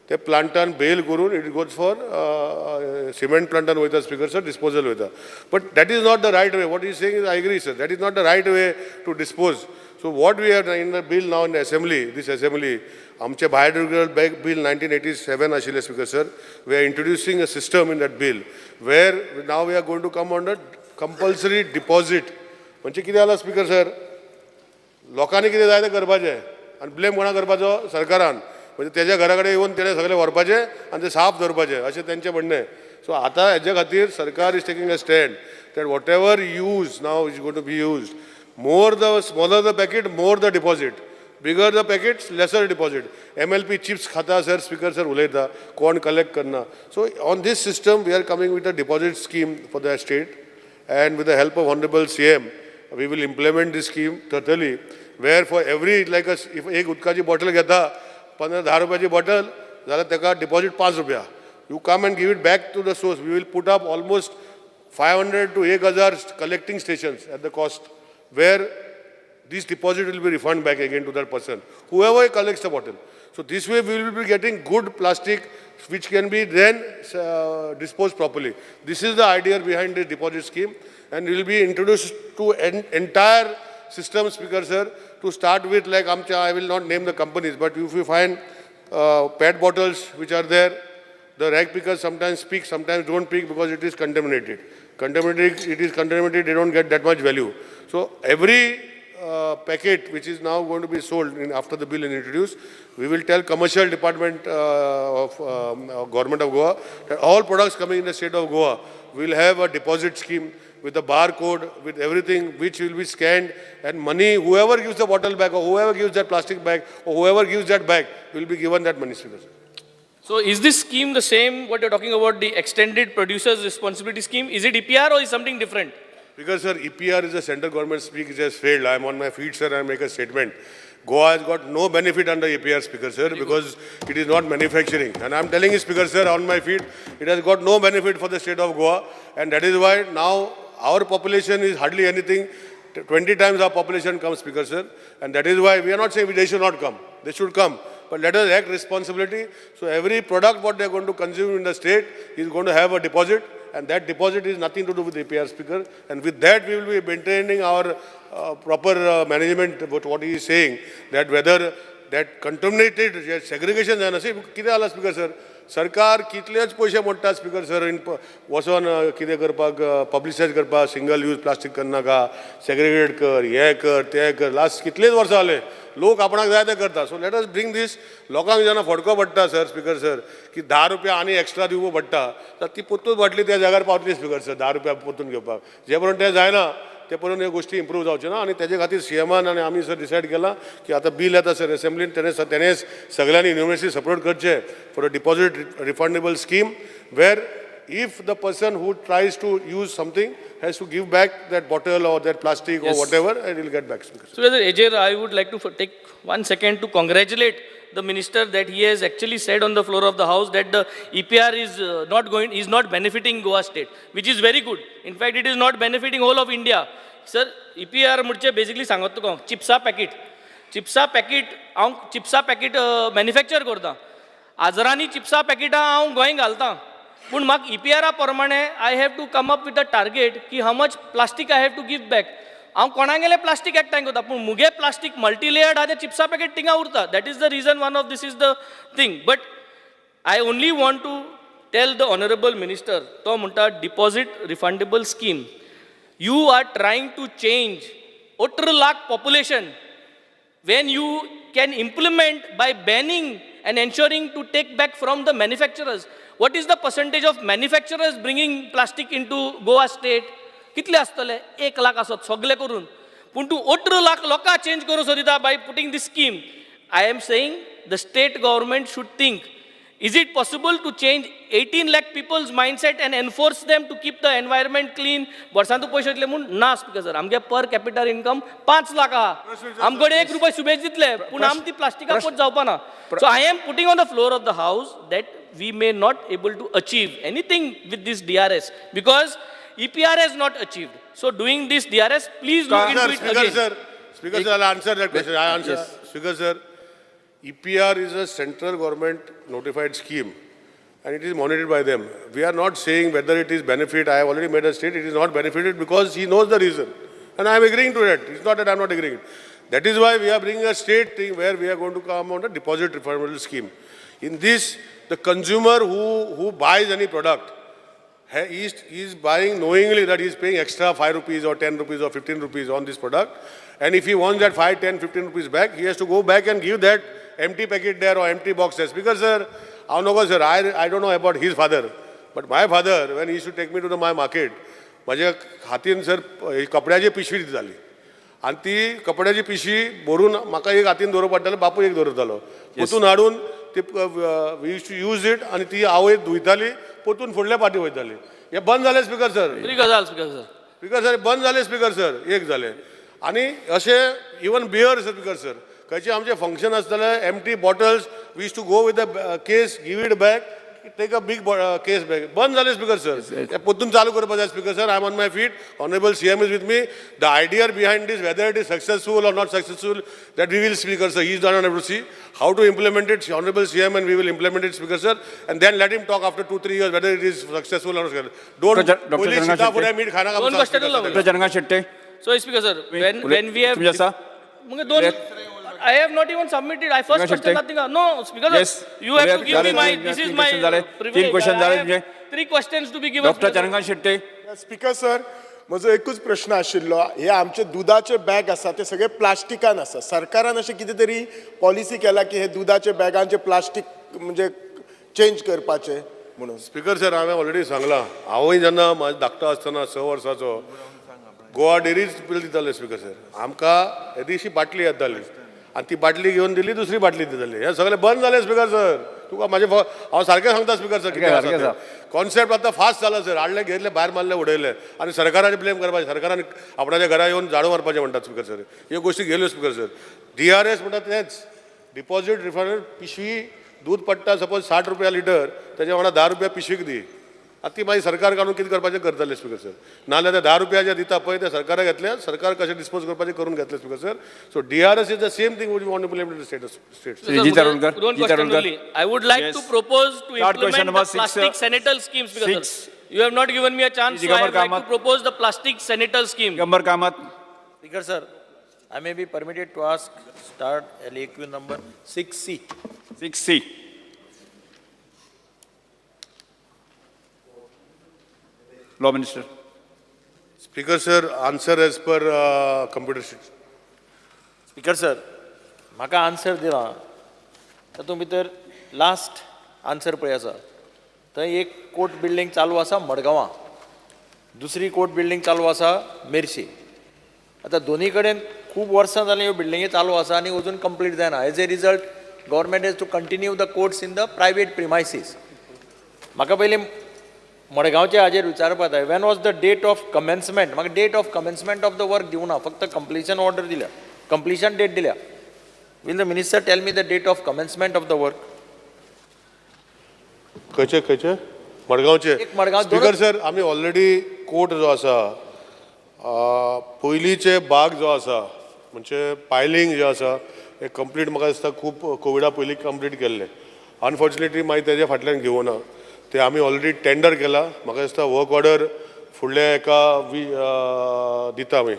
ते प्लांटान बेल करून इट गोज फॉर सिमेंट प्लांटान वयता स्पिकर सर डिस्पोजल वयता. But that is not the right way. What is saying is I agree sir that is not the right way to dispose. So what we have in the bill now in assembly this assembly आमचे बायोडिग्रेडेबल बिल 1987 आशिल्ले speaker sir. We are introducing a system in that bill वेर now we are going to come on the compulsory deposit. म्हणजे कितें जालां स्पिकर सर लोकांनी कितें जाय तें करपाचें आनी ब्लेम कोणा करपाचो सरकारान. म्हणजे तेज्या घरा कडेन येवन तेणें सगळें व्हरपाचें आनी तें साफ दवरपाचें अशें तेंचें म्हणणें. सो आतां हेजे खातीर सरकार is taking a stand that whatever use now is going to be used more the smaller the packet more the deposit. Bigger the packets, lesser deposit. MLP chips khata, sir, speaker, sir, ulayta, corn collect karna. So on this system, we are coming with a deposit scheme for the state. And with the help of Honorable CM, we will implement this scheme totally, where for every, like if एक उदकाची bottle घेता, 15-10 रुपयाची bottle, जाल्यार तेका deposit 5 रुपया. You come and give it back to the source. We will put up almost 500 to 1,000 collecting stations at the cost, where this deposit will be refunded back again to that person, whoever collects the bottle. So this way we will be getting good plastic which can be then disposed properly. This is the idea behind this deposit scheme, and will be introduced to entire system, Speaker sir, to start with, like I will not name the companies, but if you find PET bottles which are there, the rag pickers sometimes speak, sometimes don't pick because it is contaminated. It is contaminated, they don't get that much value. So every packet which is now going to be sold after the bill is introduced, we will tell commercial department of government of Goa that all products coming in the state of Goa will have a deposit scheme with a barcode, with everything which will be scanned, and money, whoever gives the bottle back or whoever gives that plastic bag or whoever gives that bag will be given that money. So is this scheme the same, what you're talking about, the extended producer's responsibility scheme? Is it EPR or is something different? Because, sir, EPR is a central government speak, it has failed. I am on my feet, sir, I make a statement. Goa has got no benefit under EPR, Speaker, sir, because it is not manufacturing. And I am telling you, Speaker, sir, on my feet, it has got no benefit for the state of Goa. And that is why now our population is hardly anything. 20 times our population comes, Speaker, sir. And that is why we are not saying they should not come. They should come. But let us act responsibility. So every product what they are going to consume in the state is going to have a deposit. And that deposit is nothing to do with APR, Speaker. And with that, we will be maintaining our proper management about what he is saying, that whether that contaminated segregation is see, Speaker, sir. Sarkar kitleच पैसे मोडटा Speaker, sir, in वचोन कितें करपाक publicize करपाक single use plastic करनाका, segregate कर, हे कर, ते कर, last कितलेच वर्सां जाले. लोक आपणाक जाय ते करता. So let us bring this. लोकांक जेन्ना फटको पडटा सर, Speaker, sir, की 10 रुपया आनी एक्स्ट्रा दिवपो पडटा, तर ती पोत्तूच बाटली त्या जाग्यार पावतली, Speaker, sir, 10 रुपया पोत्तून घेवपाक. जे पर्यंत तें जायना, ते पर्यंत ह्यो गोष्टी इम्प्रूव जावच्यो ना. आनी तेजे खातीर सीएमान आनी आमी सर डिसायड केला की आतां बिल येता सर असेंब्लीन, तेणें सगळ्यांनी युनिव्हर्सिटी सपोर्ट करचे for a deposit refundable scheme, वेर if the person who tries to use something has to give back that bottle or that plastic or whatever, and he'll get back. So, Ajay, I would like to take 1 second to congratulate the minister that he has actually said on the floor of the house that the EPR is not benefiting Goa state, which is very good. In fact, it is not benefiting whole of India. Sir, EPR म्हणजे basically सांगत तुका चिप्सा पॅकेट हांव चिप्सा पॅकेट मॅन्युफॅक्चर करता. आजरांनी चिप्सा पॅकेटां हांव गोंय घालतां. पूण म्हाका EPR प्रमाणे I have to come up with a target की how much plastic I have to give back. हांव कोणा गेले प्लास्टीक एकठांय करता, पूण मुगे प्लास्टीक मल्टीलेयर्ड आहा ते चिप्सा पॅकेट थिंगा उरता. That is the reason, one of this is the thing. But I only want to tell the honourable minister, तो म्हणटा deposit refundable scheme. You are trying to change 18 lakh population when you can implement by banning and ensuring to take back from the manufacturers. What is the percentage of manufacturers bringing plastic into Goa state? कितले आसतले? 1 लाख आसत सगळे करून. पूण तूं 18 लाख लोकां चेंज करूं सोदिता by putting this scheme. I am saying the state government should think, is it possible to change 18 lakh people's mindset and enforce them to keep the environment clean? वर्सांतू पयशे दितले म्हूण ना, Speaker sir. आमगे पर कॅपिटल इनकम 5 लाख आहा. आमकडे 1 रुपया शुभेच दितले, पूण आम ती प्लास्टिका पोट जावपा ना. So I am putting on the floor of the house that we may not able to achieve anything with this DRS because EPR has not achieved. So doing this DRS, please look into it again. Speaker sir, I'll answer that question. I answer. Yes. Speaker sir, EPR is a central government notified scheme and it is monitored by them. We are not saying whether it is benefit. I have already made a state, it is not benefited because he knows the reason. And I am agreeing to that. It's not that I am not agreeing. That is why we are bringing a state thing where we are going to come on a deposit refundable scheme. In this, the consumer who buys any product, he is buying knowingly that he is paying extra 5 rupees or 10 rupees or 15 rupees on this product. And if he wants that 5, 10, 15 rupees back, he has to go back and give that empty packet there or empty boxes. Because sir, I don't know about his father, but my father, when he used to take me to my market, माझ्या हातीन सर कपड्याची पिशवी जाली आणि ती कपड्याची पिशी भरून म्हाका एक हातीन दवरप पडटालें, बापूय एक दवरतालो. पोतून हाडून ती यूज इट आनी ती आवय धुयताली, पोतून फुडल्या पाटी वयताली. हे बंद जालें स्पिकर सर. बरी गजाल स्पीकर सर. स्पिकर सर बंद जालें स्पिकर सर, एक जालें. आनी अशें इवन बियर स्पिकर सर, खंयचें आमचें फंक्शन आसतलें, empty bottles we use to go with the case, give it back, take a big case bag. बंद जालें स्पिकर सर. पोतून चालू करपाक जाय speaker sir. I am on my feet. Honourable CM is with me. The idea behind this, whether it is successful or not successful, that we will speaker sir. He is done and to see how to implement it, honorable CM, and we will implement it speaker sir, and then let him talk after 2-3 years whether it is successful or not. Don't Dr. only Jangan sita pura Shetty. meat khana ka Don't basa, question speaker the sir. Doctor जनगा Shetye So, Speaker sir, when we have... तुम्ही असा मग दोन... I have not even submitted. I first Jangan question Shetty. nothing. No, Speaker sir, Yes. you have to give me झाले, my... तीन This is question my झाले. privilege. तीन question झाले I have तुमचे. 3 questions to be given. Doctor Speaker sir. जनगा शेट्टे. स्पिकर सर, म्हजो एकूच प्रश्न आशिल्लो. हे आमचे दुधाचे बॅग आसा ते सगळे प्लास्टिकान आसा. सरकारान अशें कितें तरी पॉलिसी केला की हे दुधाचे बॅगांचे प्लास्टीक म्हणजे चेंज करपाचे म्हणून. स्पिकर सर हांवें ऑलरेडी सांगलां. हांवूय जेन्ना म्हाजो धाकटो आसतना 6 वर्साचो गोवा डेरीज बिल दिताले स्पिकर सर. आमकां येदीशी बाटली येताली आनी ती बाटली घेवन दिली, दुसरी बाटली दिताली. हे सगळें बंद जालें स्पिकर सर. तुका म्हाजे हांव सारकें सांगता स्पिकर सर. कितें कॉन्सेप्ट आतां फास्ट जाला सर. हाडले घेतले, भायर मारले, उडयले आनी सरकारान ब्लेम करपाचें. सरकारान आपणाच्या घरा येवन झाडू मारपाचें म्हणटात स्पिकर सर. ह्यो गोश्टी गेल्यो स्पिकर सर. DRS म्हणटा तेच, डिपॉझीट रिफंड. पिशवी दूध पडटा सपोज 60 रुपया लिटर, तेच्या वांगडा 10 रुपया पिशवीक दी. आतां ती मागीर सरकार काडून कितें करपाचें करतले स्पिकर सर. नाजाल्यार ते 10 रुपया जे दिता पळय ते सरकाराक घेतले, सरकार कशें डिस्पोज करपाचें करून घेतले speaker sir. So DRS is the same thing we want to implement in state. Jit Arolkar. One Jit question Arolkar. only. I would like to propose to Start question implement number the 6, plastic senatal scheme, Speaker Six. sir. You have not given me a chance, जी so I गमर would like to Kamat. propose the plastic senatal scheme. गंबर Kamat. Speaker sir, I may be permitted to ask, start LAQ number 6C. 6C. Law Minister. Speaker sir, answer as per computer sheet. Speaker sir, म्हाका आन्सर दिला. तातूंत भितर लास्ट आन्सर पळय आसा. थंय एक कोर्ट बिल्डींग चालू आसा मडगांवां, दुसरी कोर्ट बिल्डींग चालू आसा मेर्शे. आतां दोनी कडेन खूब वर्सां जालीं ह्यो बिल्डिंगी चालू आसा आनी अजून कंप्लीट जायना. As a result government has to continue the courts in the private premises. म्हाका पयलीं मडगांवचे हाजेर विचारपाक जाय, when was the date of commencement. म्हाका date of commencement of the work दिवना, फक्त कंप्लिशन ऑर्डर दिल्या, कंप्लिशन डेट दिल्या. Will the minister tell me the date of commencement of the work. खंयचे मडगांवचे. एक मडगांव स्पिकर सर, आमी ऑलरेडी कोर्ट जो आसा, पयलींचे बाग जो आसा म्हणजे पायलींग जे आसा हे कंप्लीट म्हाका दिसता खूब कोविडा पयलीं कंप्लीट केल्ले. अनफॉर्च्युनेटली मागीर तेज्या फाटल्यान घेवना ते आमी ऑलरेडी टेंडर केला. म्हाका दिसता वर्क ऑर्डर फुडल्या एका दिता आमी.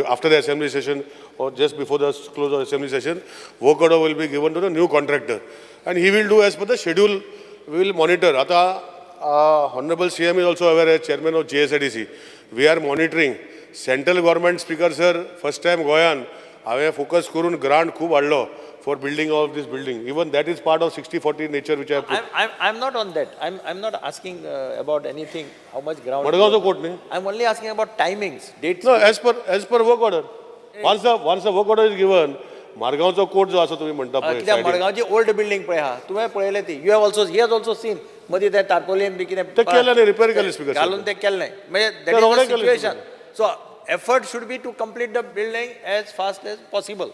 After the assembly session or just before the close of assembly session, work order will be given to the new contractor and he will do as per the schedule. We will monitor. Ata honorable CM is also aware as chairman of JSADC. We are monitoring. Central government speaker sir, first time Goyan, haven't focus kurun grant khub adlo for building of this building. Even that is part of 60-40 nature which I have put. I'm not on that. I'm not asking about anything, how much ground. Madgaon court ne? I'm only asking about timings, dates. No, as per work order. Once the work order is given, मारगांवचो कोर्ट जो आसा तुम्ही म्हणटा पळय, कित्याक मडगांवची ओल्ड बिल्डिंग पळय आहा, तुवें पळयले ती. You have also, he has also seen. मदीं ते तारपोलीन बी कितें ते केलें न्ही, रिपेर केलें स्पिकर. घालून ते केल्लें. म्हणजे that is the situation. So effort should be to complete the building as fast as possible.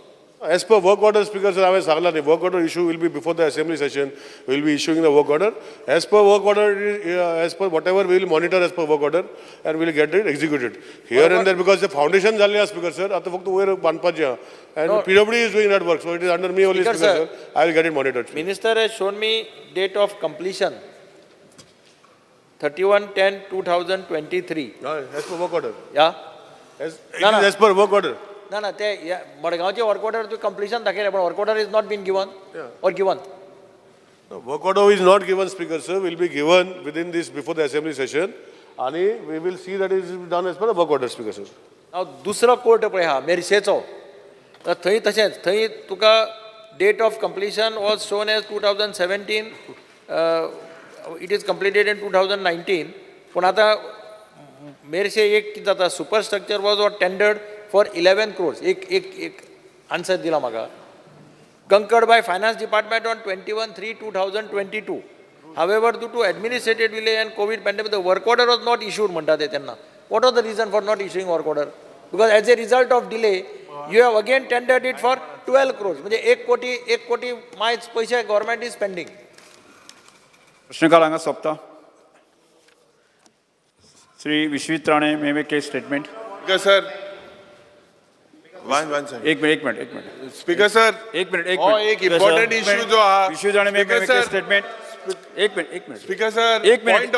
As per work order, Speaker sir, हांवें सांगलां न्ही, work order issue will be before the assembly session. We will be issuing the work order. As per work order, as per whatever we will monitor as per work order and we will get it executed. Here and there, because the foundation जाल्लें आसा Speaker sir, आतां फक्त वयर बांदपाचें आहा. And PWD is doing that work, so it is under me only Speaker sir. I will get it monitored. Minister has shown me date of completion 31/10/2023. As per work order. Yeah. As per work order. ना ते मडगांवचे वर्क ऑर्डर तूं कंप्लिशन दाखयलें, पण work order is not been given और given. No, work order is not given, Speaker sir, will be given within this before the assembly session. And we will see that it is done as per the work order, Speaker sir. हांव दुसरो कोर्ट पळय आहा मेर्शेचो, थंय तशेंच. थंय तुका date of completion was shown as 2017. It is completed in 2019. पूण आतां मेर्शे एक कितें जाता, super structure was tendered for 11 crores. एक answer दिला म्हाका. Concurred by Finance Department on 21/3/2022. However, due to administrative delay and COVID pandemic, the work order was not issued म्हणटा ते तेन्ना. What was the reason for not issuing work order? Because as a result of delay, you have again tendered it for 12 crores. म्हणजे 1 कोटी मायच पैसे government is spending. प्रश्नकाल हांगा सोंपता. Shri Vishwajit Rane may make a statement. Speaker sir, one second. एक मिनिट. Speaker sir, एक मिनिट. एक important issue जो हा. Vishwajit Rane may Speaker make a sir, statement. एक मिनिट. Speaker sir, एक मिनिट.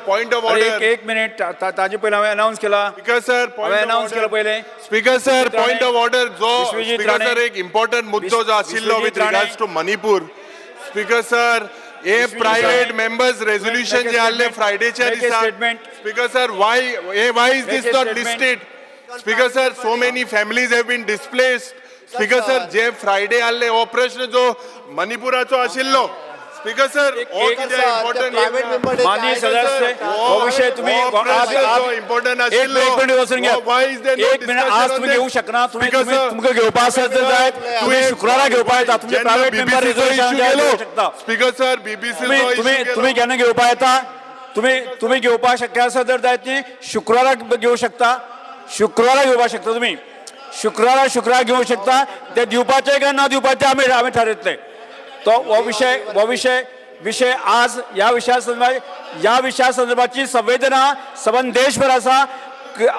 point of order. एक मिनिट. ताजे पहिले हांवें अनाउन्स केला. Speaker sir, point of announce केला order. पहिले. Speaker sir, point of order. जो विश्वजीत Speaker राणे. sir एक important मुद्दो जो आशिल्लो with Vishwajeet Rane. regards to Manipur. Speaker sir, a private members resolution जे आले Fridayच्या Make a दिसा. statement. Speaker sir, why is Make this a not statement. listed? Speaker sir, so many families have been displaced. Speaker sir, जे Friday आले हो प्रश्न जो मणिपुराचो आशिल्लो. Speaker sir, हो कितें important माननीय सदस्य वो विषय तुम्ही important आशिल्लो. एक मिनिट बसून घ्या. Why is there no एक मिनिट आज तुम्ही घेऊ शकना. तुमका घेवपा आसत जाय तुम्ही शुक्रारा घेवपा येता. तुमचे प्रायव्हेट मेंबर रिझर्वेशन घेऊ शकता. Speaker sir, BBC तुम्ही केन्ना घेवपा येता. तुम्ही घेवपा शक्य आसत जर जायत न्ही शुक्रारा घेऊ शकता. शुक्रारा घेवपा शकता तुम्ही. शुक्रारा घेऊ शकता. ते दिवपाचे काय ना दिवपाचे आम्ही ठरयतले. तो वो विषय आज या विषया संदर्भाची संवेदना सबंध देशभर आसा.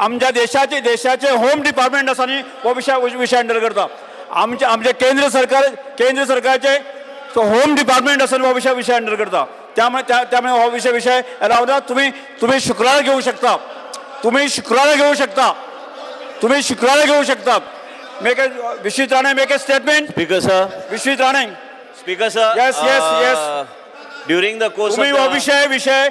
आमच्या देशाचे होम डिपार्टमेंट आसा न्ही हो विषय हँडल करता. आमचे केंद्र सरकारचे तो होम डिपार्टमेंट आसा हो विषय हँडल करता. त्यामुळे हो विषय रावना. तुम्ही शुक्रारा घेऊ शकता. Vishwajit Rane make a statement. Speaker sir. Vishwajit Rane. Speaker sir. Yes. During the course तुम्ही of हो the विषय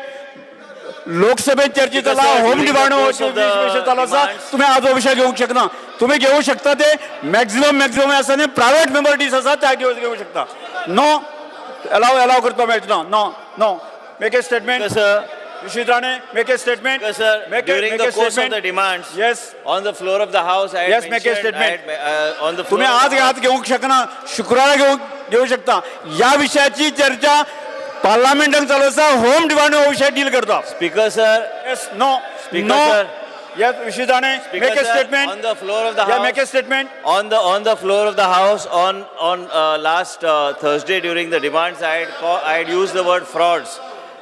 लोकसभेत चर्चेत आला. Speaker sir, home during the department course of the विषय चालू आसा. demands- तुम्ही आज हो विषय घेऊ शकना. तुम्ही घेऊ शकता ते मॅक्झिमम आसा न्ही प्रायव्हेट मेंबर्टीज आसा त्या घेऊ शकता. नो अलाव करतो मेळटा. No make a statement. Vishwajit Rane make a statement. Speaker sir, during the course of the demands Yes. on the floor of the house, I had Yes, make a mentioned, statement. on the floor तुम्ही of the आज घेऊ शकना. शुक्रारा घेऊ शकता. या विषयाची चर्चा पार्लमेंटात चालू आसा. होम डिपार्टमेंट हो विषय डील करता. Speaker sir, Yes, no. Speaker sir. Yes, Vishnu Dane, Speaker make a sir, statement. on the floor of the Yeah, house. make a statement. On the floor of the house on last Thursday during the demands, I had used the word frauds.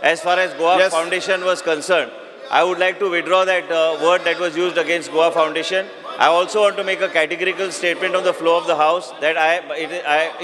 As far as Goa Yes. Foundation was concerned, I would like to withdraw that word that was used against Goa Foundation. I also want to make a categorical statement on the floor of the house that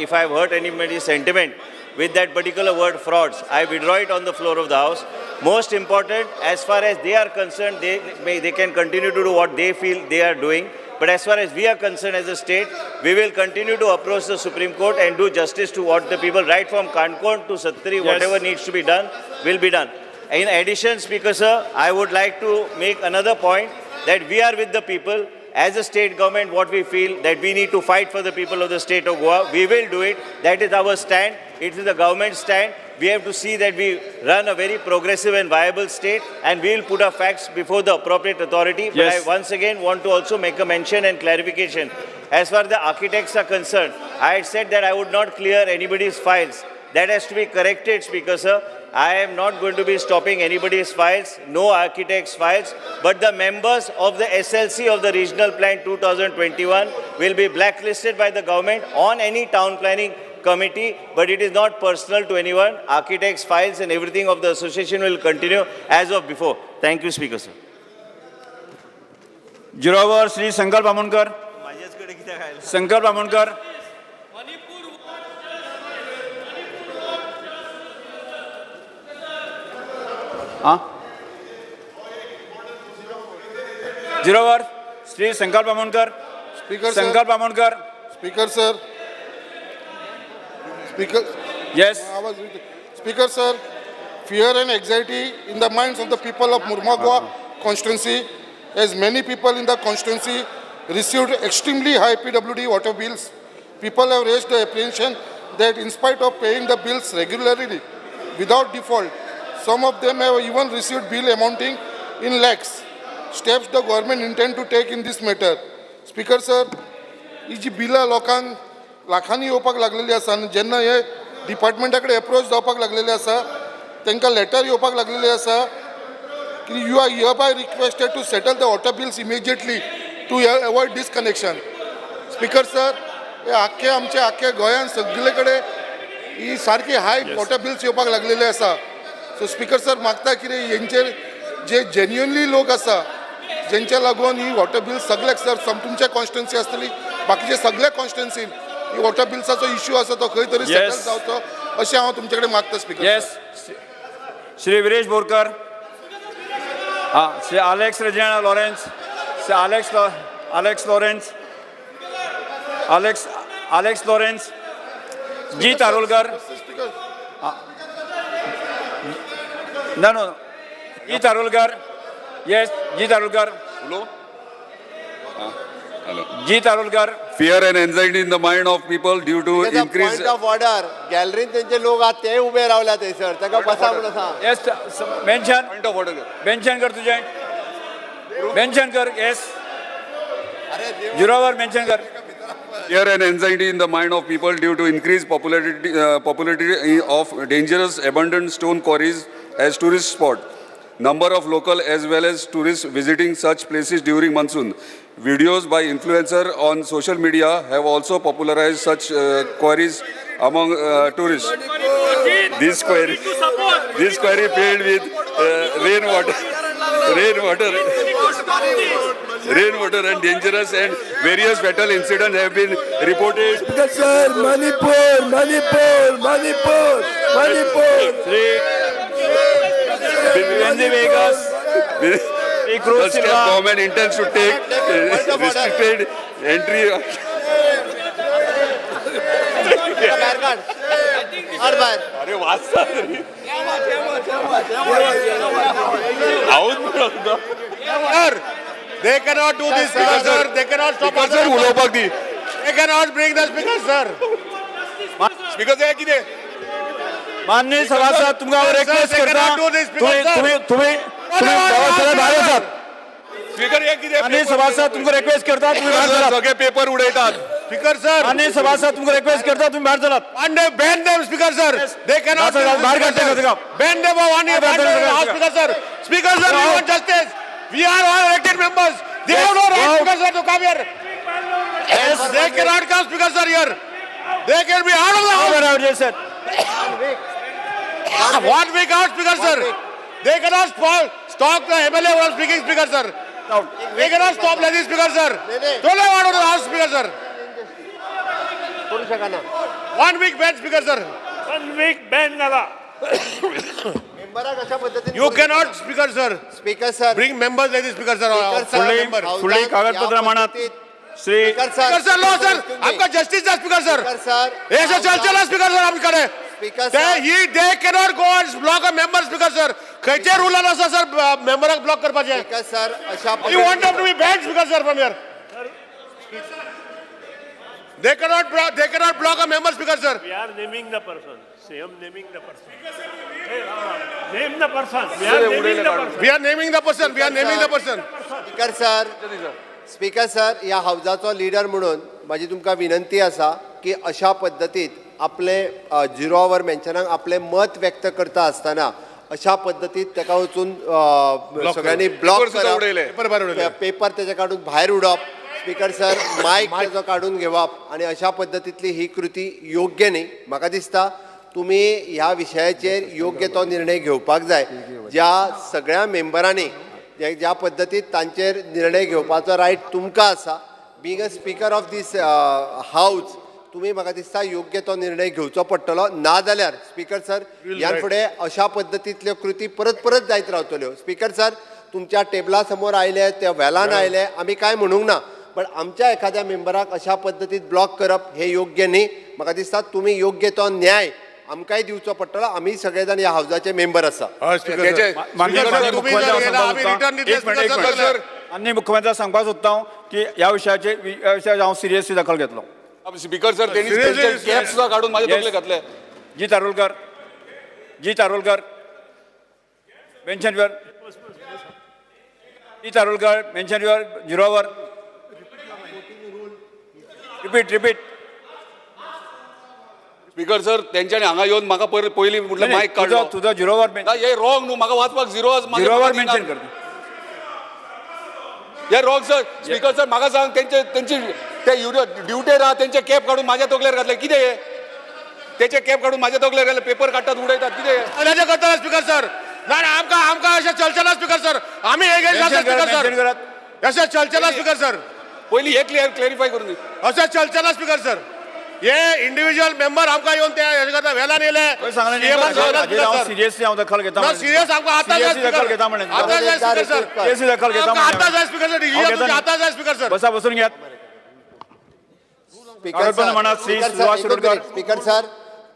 if I have hurt anybody's sentiment with that particular word frauds, I withdraw it on the floor of the house. Most important, as far as they are concerned, they can continue to do what they feel they are doing. But as far as we are concerned as a state, we will continue to approach the Supreme Court and do justice to what the people, right from Kankon to Sattari, whatever needs to be done, will be done. In addition, Speaker Sir, I would like to make another point that we are with the people. As a state government, what we feel that we need to fight for the people of the state of Goa, we will do it. That is our stand. It is the government stand. We have to see that we run a very progressive and viable state, and we will put our facts before the appropriate authority. But I once again want to also make a mention and clarification. As far as the architects are concerned, I had said that I would not clear anybody's files. That has to be corrected, Speaker Sir. I am not going to be stopping anybody's files, no architects' files, but the members of the SLC of the Regional Plan 2021 will be blacklisted by the government on any town planning committee, but it is not personal to anyone. Architects' files and everything of the association will continue as of before. Thank you, Speaker Sir. जिरोवर Shri संकल्प बामणकर. संकल्प बामणकर. जिरोवर श्री संकल्प बामणकर. संकल्प Bamankar. Speaker sir. Speaker. Yes. Speaker sir, fear and anxiety in the minds of the people of Murmagua constituency, as many people in the constituency received extremely high PWD water bills. People have raised the apprehension that in spite of paying the bills regularly without default, some of them have even received bill amounting in lakhs. Steps the government intend to take in this matter. Speaker sir, ही जी बिलां लोकांक लाखांनी येवपाक लागलेली आसा आनी जेन्ना हे डिपार्टमेंटा कडेन एप्रोच जावपाक लागलेले आसा तांकां लेटर येवपाक लागलेले आसा की you are hereby requested to settle the water bills immediately to avoid disconnection. Speaker sir, हे आख्खे गोंयांत सगळे कडेन ही सारकी हाय वॉटर बिल्स येवपाक लागलेले आसा. सो स्पीकर सर मागता कितें हेंचेर जे जेन्युअनली लोक आसा जेंच्या लागून ही वॉटर बिल सगळ्याक सर तुमच्या कॉन्स्टिट्युन्सी आसतली बाकीचे सगळे कॉन्स्टिट्युन्सीन ही वॉटर बिल्साचो इश्यू आसा तो खंय तरी सेटल जावचो अशें हांव तुमचे कडेन मागता speaker. Yes, Shri Viresh Borkar, Shri Alex Reginaldo Lourenco, Shri Alex Lourenco, Jit Arolkar, no Jit Arolkar, yes Jit Arolkar, Jit Arolkar. Fear and anxiety in the mind of people due to increase. Point of order गॅलरीन त्यांचे लोक आहात ते उभे रावल्या थंयसर ताका बसा म्हणून सांग. Yes, mention Point of order. Mention कर तुझे, मेन्शन कर. येस, झिरोवर मेन्शन कर. Fear and anxiety in the mind of people due to increased popularity of dangerous abandoned stone quarries as tourist spot. Number of local as well as tourists visiting such places during monsoon. Videos by influencer on social media have also popularized such quarries among tourists. This quarry filled with rainwater and dangerous and various fatal incidents have been reported. Sir, Manipur. The step government intends to take restricted entry. अरे वाचता तरी. They cannot do this, speaker sir. They cannot stop us. उलोवपाक दी. They cannot bring the speaker sir. Speaker हे कितें? माननीय सभासद तुमका रिक्वेस्ट करता तुम्ही भायर वचात. स्पीकर हे कितें? माननीय सभासद तुमका रिक्वेस्ट करता तुम्ही भायर चलात. सगळे पेपर उडयतात. Speaker sir. माननीय सभासद तुमका रिक्वेस्ट करता तुम्ही भायर चलात. And they ban them, speaker sir. They cannot. बाहेर काढते का? Ban them for 1 year. Ban them for speaker sir. Speaker sir, we want justice. We are all elected members. They have no right, speaker sir, to come here. Yes, they cannot come, speaker sir, here. They can be out of the house. 1 week out, speaker sir. They cannot stop the MLA from speaking, speaker sir. They cannot stop like this, speaker sir. Don't let out of the house, speaker sir. 1 week ban, speaker sir. 1 week ban झाला. You cannot, speaker sir. Speaker sir Bring members like this, speaker sir. फुडली कागदपत्र मानत Shri Speaker sir, no sir. आमका justice द्या, speaker sir. सर हे असं चलचला, speaker sir, आमच्याकडे. Speaker sir They cannot go and block a member, speaker sir. खयचे रूल आसा सर मेंबराक ब्लॉक करपाचे? स्पीकर सर अशा You want them to be banned, speaker sir, from here. They cannot block a member, speaker sir. We are naming the person. CM naming the person. Name the person. We are naming the person. We are naming the person. We are naming the person. Speaker sir या हाऊजाचो लिडर म्हणून माझी तुमकां विनंती आसा की अशा पद्दतीत आपले झिरो आवर मेन्शनाक आपले मत व्यक्त करता आसतना अशा पद्दतीत ताका वचून सगळ्यांनी ब्लॉक करप, पेपर तेजे काडून भायर उडप, स्पीकर सर मायक तेजो काडून घेवप आणि अशा पद्दतीतली ही कृती योग्य न्ही. म्हाका दिसता तुम्ही ह्या विशयाचेर योग्य तो निर्णय घेवपाक जाय. ज्या सगळ्या मेंबरांनी ज्या पद्दतीत तांचेर निर्णय घेवपाचो रायट तुमकां आसा, being a speaker of this house तुम्ही म्हाका दिसता योग्य तो निर्णय घेवचो पडटलो. ना जाल्यार स्पीकर सर ह्या फुडें अशा पद्दतींतल्यो कृती परत जायत रावतल्यो. स्पीकर सर तुमच्या टेबला समोर आयले, त्या वेलान आयले, आमी काय म्हणूंक ना, पण आमच्या एखाद्या मेंबराक अशा पद्दतीत ब्लॉक करप हे योग्य न्ही. म्हाका दिसता तुम्ही योग्य तो न्याय आमकांय दिवचो पडटलो. आमी सगळे जाण ह्या हाऊजाचे मेंबर आसा. आनी मुख्यमंत्र्याक सांगपाक सोदता की ह्या विशयाचेर हांव सिरियसली दखल घेतलो. स्पीकर सर त्यांनी स्पेशल कॅप सुद्धा काढून माझ्या तकले घातले. Jit Arolkar mention your Jit Arolkar mention your झिरोवर रिपीट स्पीकर सर त्यांच्यानी हांगा येवन म्हाका पयलीं म्हटलं मायक काडलो तुझा झिरोवर हे रॉंग न्हू म्हाका वाचपाक झिरोवर मेन्शन कर हे रॉंग सर स्पीकर सर म्हाका सांग त्यांची ते ड्युटेर आहा त्यांचे कॅप काढून माझ्या तकलेर घातले कितें हे त्याचे कॅप काढून माझ्या तकलेर घातले पेपर काडटात उडयतात कितें करता स्पीकर सर ना आमकां अशें चलचें ना स्पीकर सर आमी स्पीकर सर अशें चलचें ना स्पीकर सर पयलीं हे क्लॅरिफाय करून दी अशें चलचें ना स्पीकर सर हे इंडिव्हिज्युअल मेंबर आमकां येवन ते हेजे करता वेलान येयले सिरियसली हांव दखल घेता सिरियस आमकां आतां जाय दखल घेता म्हणे आतां जाय स्पीकर सर सिरियसली दखल घेता आतां जाय स्पीकर सर आतां जाय स्पीकर सर बसा बसून घ्या स्पीकर सर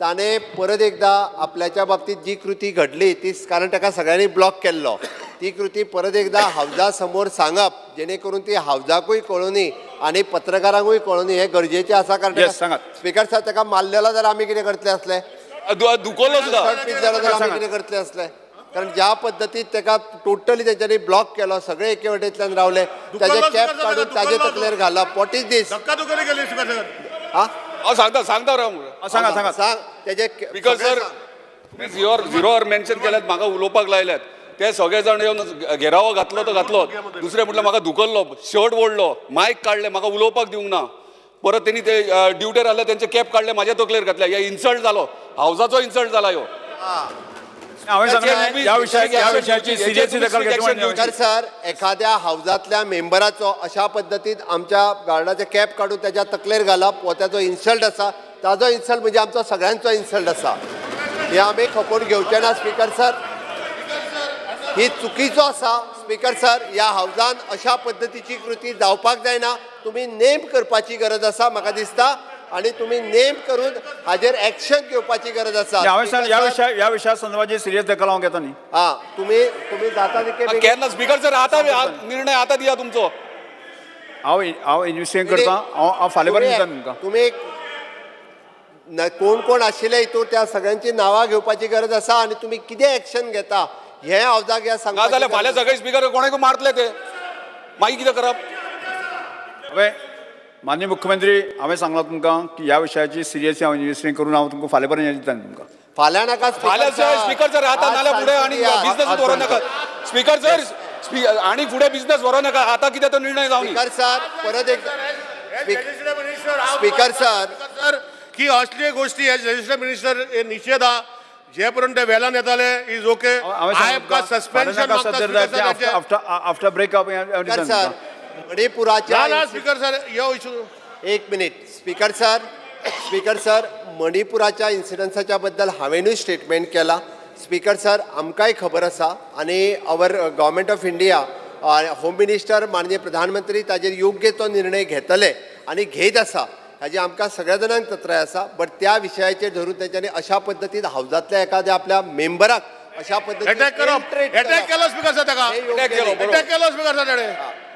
ताणे परत एकदा आपल्याच्या बाबतीत जी कृती घडली ती कारण ताका सगळ्यांनी ब्लॉक केल्लो ती कृती परत एकदा हावजा समोर सांगप जेणे करून ती हावजाकूय कळुनी आणि पत्रकारांकूय कळुनी हे गरजेचे आसा कारण स्पीकर सर ताका मारलेला जर आमी कितें करतले असले दुखोलो सुद्धा जाल्यार आमी कितें करतले असले कारण ज्या पद्दतीन ताका टोटली तेंच्यांनी ब्लॉक केलो सगळे एके वटेंतल्यान रावले ताजे कॅप काडून ताजे तकलेर घालप वॉट इज दीस हा सांगता राव सांगा सांग तेजे स्पीकर सर झिरोवर मेन्शन केल्यात म्हाका उलोवपाक लायल्यात ते सगळे जाण येवन घेरावो घातलो तो घातलो दुसरे म्हटलं म्हाका धुकल्लो शर्ट ओडलो मायक काडले म्हाका उलोवपाक दिवंक ना परत तेणी ते ड्युटेर आसले तेंचे कॅप काडले म्हाज्या तकलेर घातले हे इन्सल्ट जालो हावजाचो इन्सल्ट जाला ह्यो स्पीकर सर एखाद्या हावजातल्या मेंबराचो अशा पद्दतीन आमच्या गार्डाचे कॅप काडून त्याच्या तकलेर घालप हो त्याचो इन्सल्ट आसा ताजो इन्सल्ट म्हणजे आमचो सगळ्यांचो इन्सल्ट आसा हे आमी खपोवन घेवचे ना स्पीकर सर ही चुकीचो आसा स्पीकर सर ह्या हावजान अशा पद्दतीची कृती जावपाक जायना तुम्ही नेम करपाची गरज आसा म्हाका दिसता आणि तुम्ही नेम करून हाजेर एक्शन घेवपाची गरज आसा ह्या विशया संदर्भात सिरियस दखल हांव घेता न्ही हा तुम्ही जाता तितके केन्ना स्पीकर सर आता निर्णय आता दिया तुमचो हांव इन्व्हेस्टिगेट करता हांव फाल्यां पर्यंत दिता तुमकां तुम्ही कोण कोण आशिल्ले हितूर त्या सगळ्यांची नांवां घेवपाची गरज आसा आणि तुम्ही कितें एक्शन घेता हे हावजाक ह्या ना जाल्यार फाल्यां सगळे स्पीकर कोणाक मारतले ते मागीर कितें करप माननीय मुख्यमंत्री हांवें सांगलां तुमकां की ह्या विशयाची सिरियसली हांव इन्व्हेस्टिगेट करून हांव तुमकां फाल्यां पर्यंत दिता तुमकां फाल्यां नाका फाल्यां स्पीकर सर आता नाल्यार फुडें आणि बिझनेस व्हरो नाका स्पीकर सर आणि फुडें बिझनेस व्हरो नाका आता कितें तो निर्णय जावं स्पीकर सर परत एक स्पीकर सर की असली गोष्टी हे रजिस्टर मिनिस्टर हे निषेध हा जे पर्यंत ते वेलान येताले is okay suspension after breakup sir मणिपुराच्या स्पीकर सर यो इशू एक मिनिट स्पीकर सर मणिपुराच्या इन्सिडन्साच्या बद्दल हांवेनूय स्टेटमेंट केला स्पीकर सर आमकांय खबर आसा आणि our government of India home minister माननीय प्रधानमंत्री ताजेर योग्य तो निर्णय घेतले आणि घेत आसा हाजी आमकां सगळ्या जाणांक तत्राय आसा बट त्या विशयाचेर धरून तेंच्यांनी अशा पद्दतीन हावजातल्या एखाद्या आपल्या मेंबराक अशा पद्दतीन अटॅक केलो स्पीकर सर ताका अटॅक केलो स्पीकर सर ताणे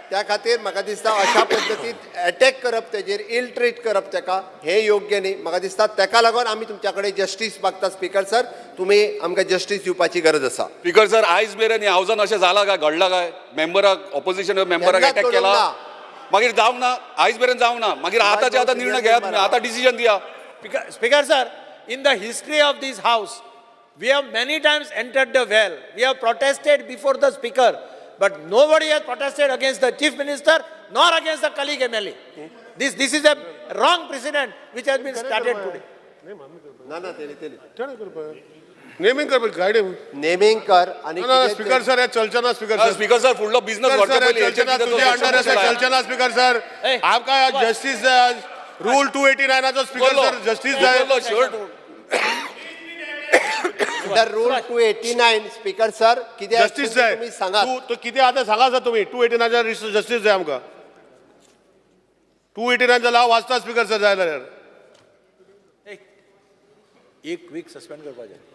त्या खातीर म्हाका दिसता अशा पद्दतीन अटॅक करप तेजेर इल ट्रीट करप ताका हे योग्य न्ही म्हाका दिसता ताका लागून आमी तुमच्या कडेन जस्टीस मागता स्पीकर सर तुमी आमकां जस्टीस दिवपाची गरज आसा स्पीकर सर आयज मेरेन ह्या हावजान अशें जालां काय घडलां काय मेंबराक ऑपोजिशन मेंबराक अटॅक केला मागीर जावंक ना आयज मेरेन जावंक ना मागीर आतांचे आतां निर्णय घेयात तुमी आतां डिसिजन दिया Speaker sir, in the history of this house, we have many times entered the well. We have protested before the speaker, but nobody has protested against the chief minister nor against the colleague MLA. This is a wrong precedent which has been started today. Naming कर गायडे नेमिंग कर आणि स्पीकर सर हे चलचना स्पीकर सर फुडलो बिझनेस तुझे अंडर चलचना स्पीकर सर आमकां जस्टीस जाय रूल 289 चो स्पीकर सर जस्टीस जाय अंडर रूल 289 स्पीकर सर कितें जस्टीस जाय तुम्ही सांगा तू कितें आतां सांगा सर तुम्ही 289 चो जस्टीस जाय आमकां 289 चो लाव वाचता स्पीकर सर जाय जाल्यार एक वीक सस्पेंड करपाचें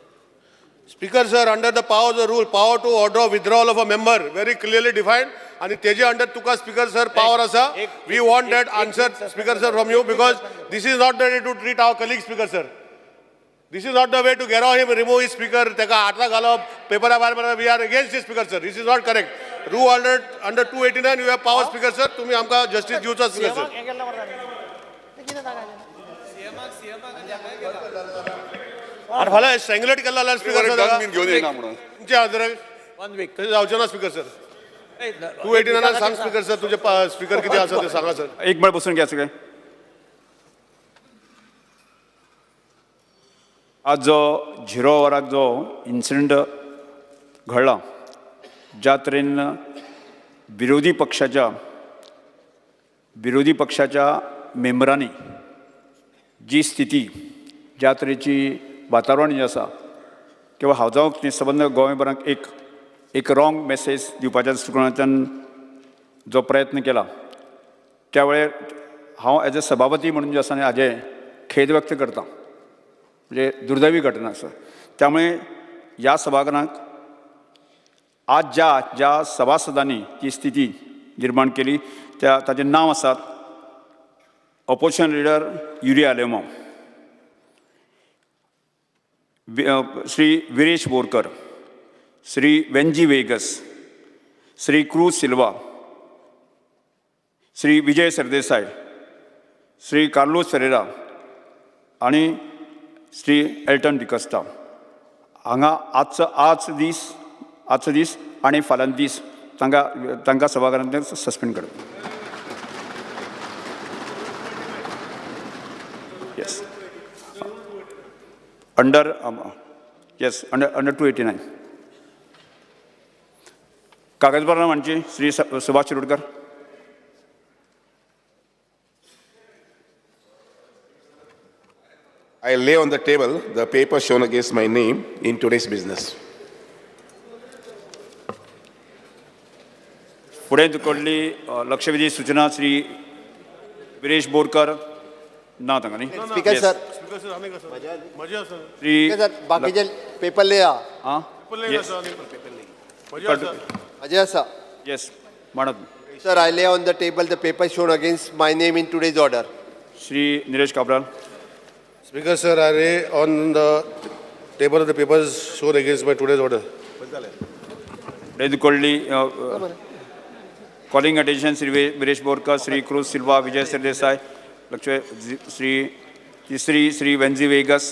Speaker sir, under the powers of rule, power to order withdrawal of a member, very clearly defined. And teje under tuka speaker sir power asa. We want that answer, speaker sir, from you because this is not the way to treat our colleague, speaker sir. This is not the way to get him, remove his speaker, teka atla galop, paper abar. We are against this, speaker sir. This is not correct. Rule under 289, you have power, speaker sir. Tumi amka justice diucha, speaker sir. आणि फाल्यां स्ट्रँग्युलेट केला जाल्यार स्पीकर डन बीन घेवन येना म्हणून तुमचे हाजराक 1 week. तशें जावचें ना स्पीकर सर 289 सांग स्पीकर सर तुझे स्पीकर किती आसा ते सांगा सर. एक वेळ बसून घ्या सगळे. आज जो 0 वराक जो इन्सिडंट घडला, ज्या तरेन विरोधी पक्षाच्या मेंबरांनी जी स्थिती, ज्या तरेची वातावरण जें आसा किंवा हांव जावं सबंद गोंयभरांक एक रॉंग मॅसेज दिवपाच्या दृश्टिकोनांतल्यान जो प्रयत्न केला, त्या वेळार हांव एज अ सभापती म्हणून जे आसा न्ही हाजें खेद व्यक्त करता. म्हणजे दुर्दैवी घटना आसा. त्यामुळे ह्या सभागृहांक आज ज्या सभासदांनी जी स्थिती निर्माण केली ताचें नांव आसात ऑपोजिशन लिडर युरिया आलेमो, श्री विरेश बोरकर, श्री वेंजी वेगस, श्री क्रूज सिल्वा, श्री विजय सरदेसाय, श्री कार्लोस फेरेरा आणि श्री एल्टन डिकस्टा हांगा आजचो दीस आणि फाल्यां दीस तांकां सभागृहांतल्यान सस्पेंड करता. येस अंडर 289 कागदपत्रां म्हणजे Shri Subhash Shirodkar. I lay on the table the paper shown against my name in today's business. पुढे कडली लक्षवेधी सूचना श्री विरेश बोरकर ना तांकां न्ही. स्पीकर सर श्री सर बाकीचे पेपर लिया आं माझे आसा. येस म्हणत. सर आय ले on the table the paper shown against my name in today's order. Shri Nilesh Cabral. Speaker sir, I lay on the table of the papers shown against my today's order. कडली कॉलिंग अटेन्शन श्री विरेश बोरकर, श्री क्रूज सिल्वा, विजय सरदेसाय, श्री तिसरी श्री वेंजी वेगस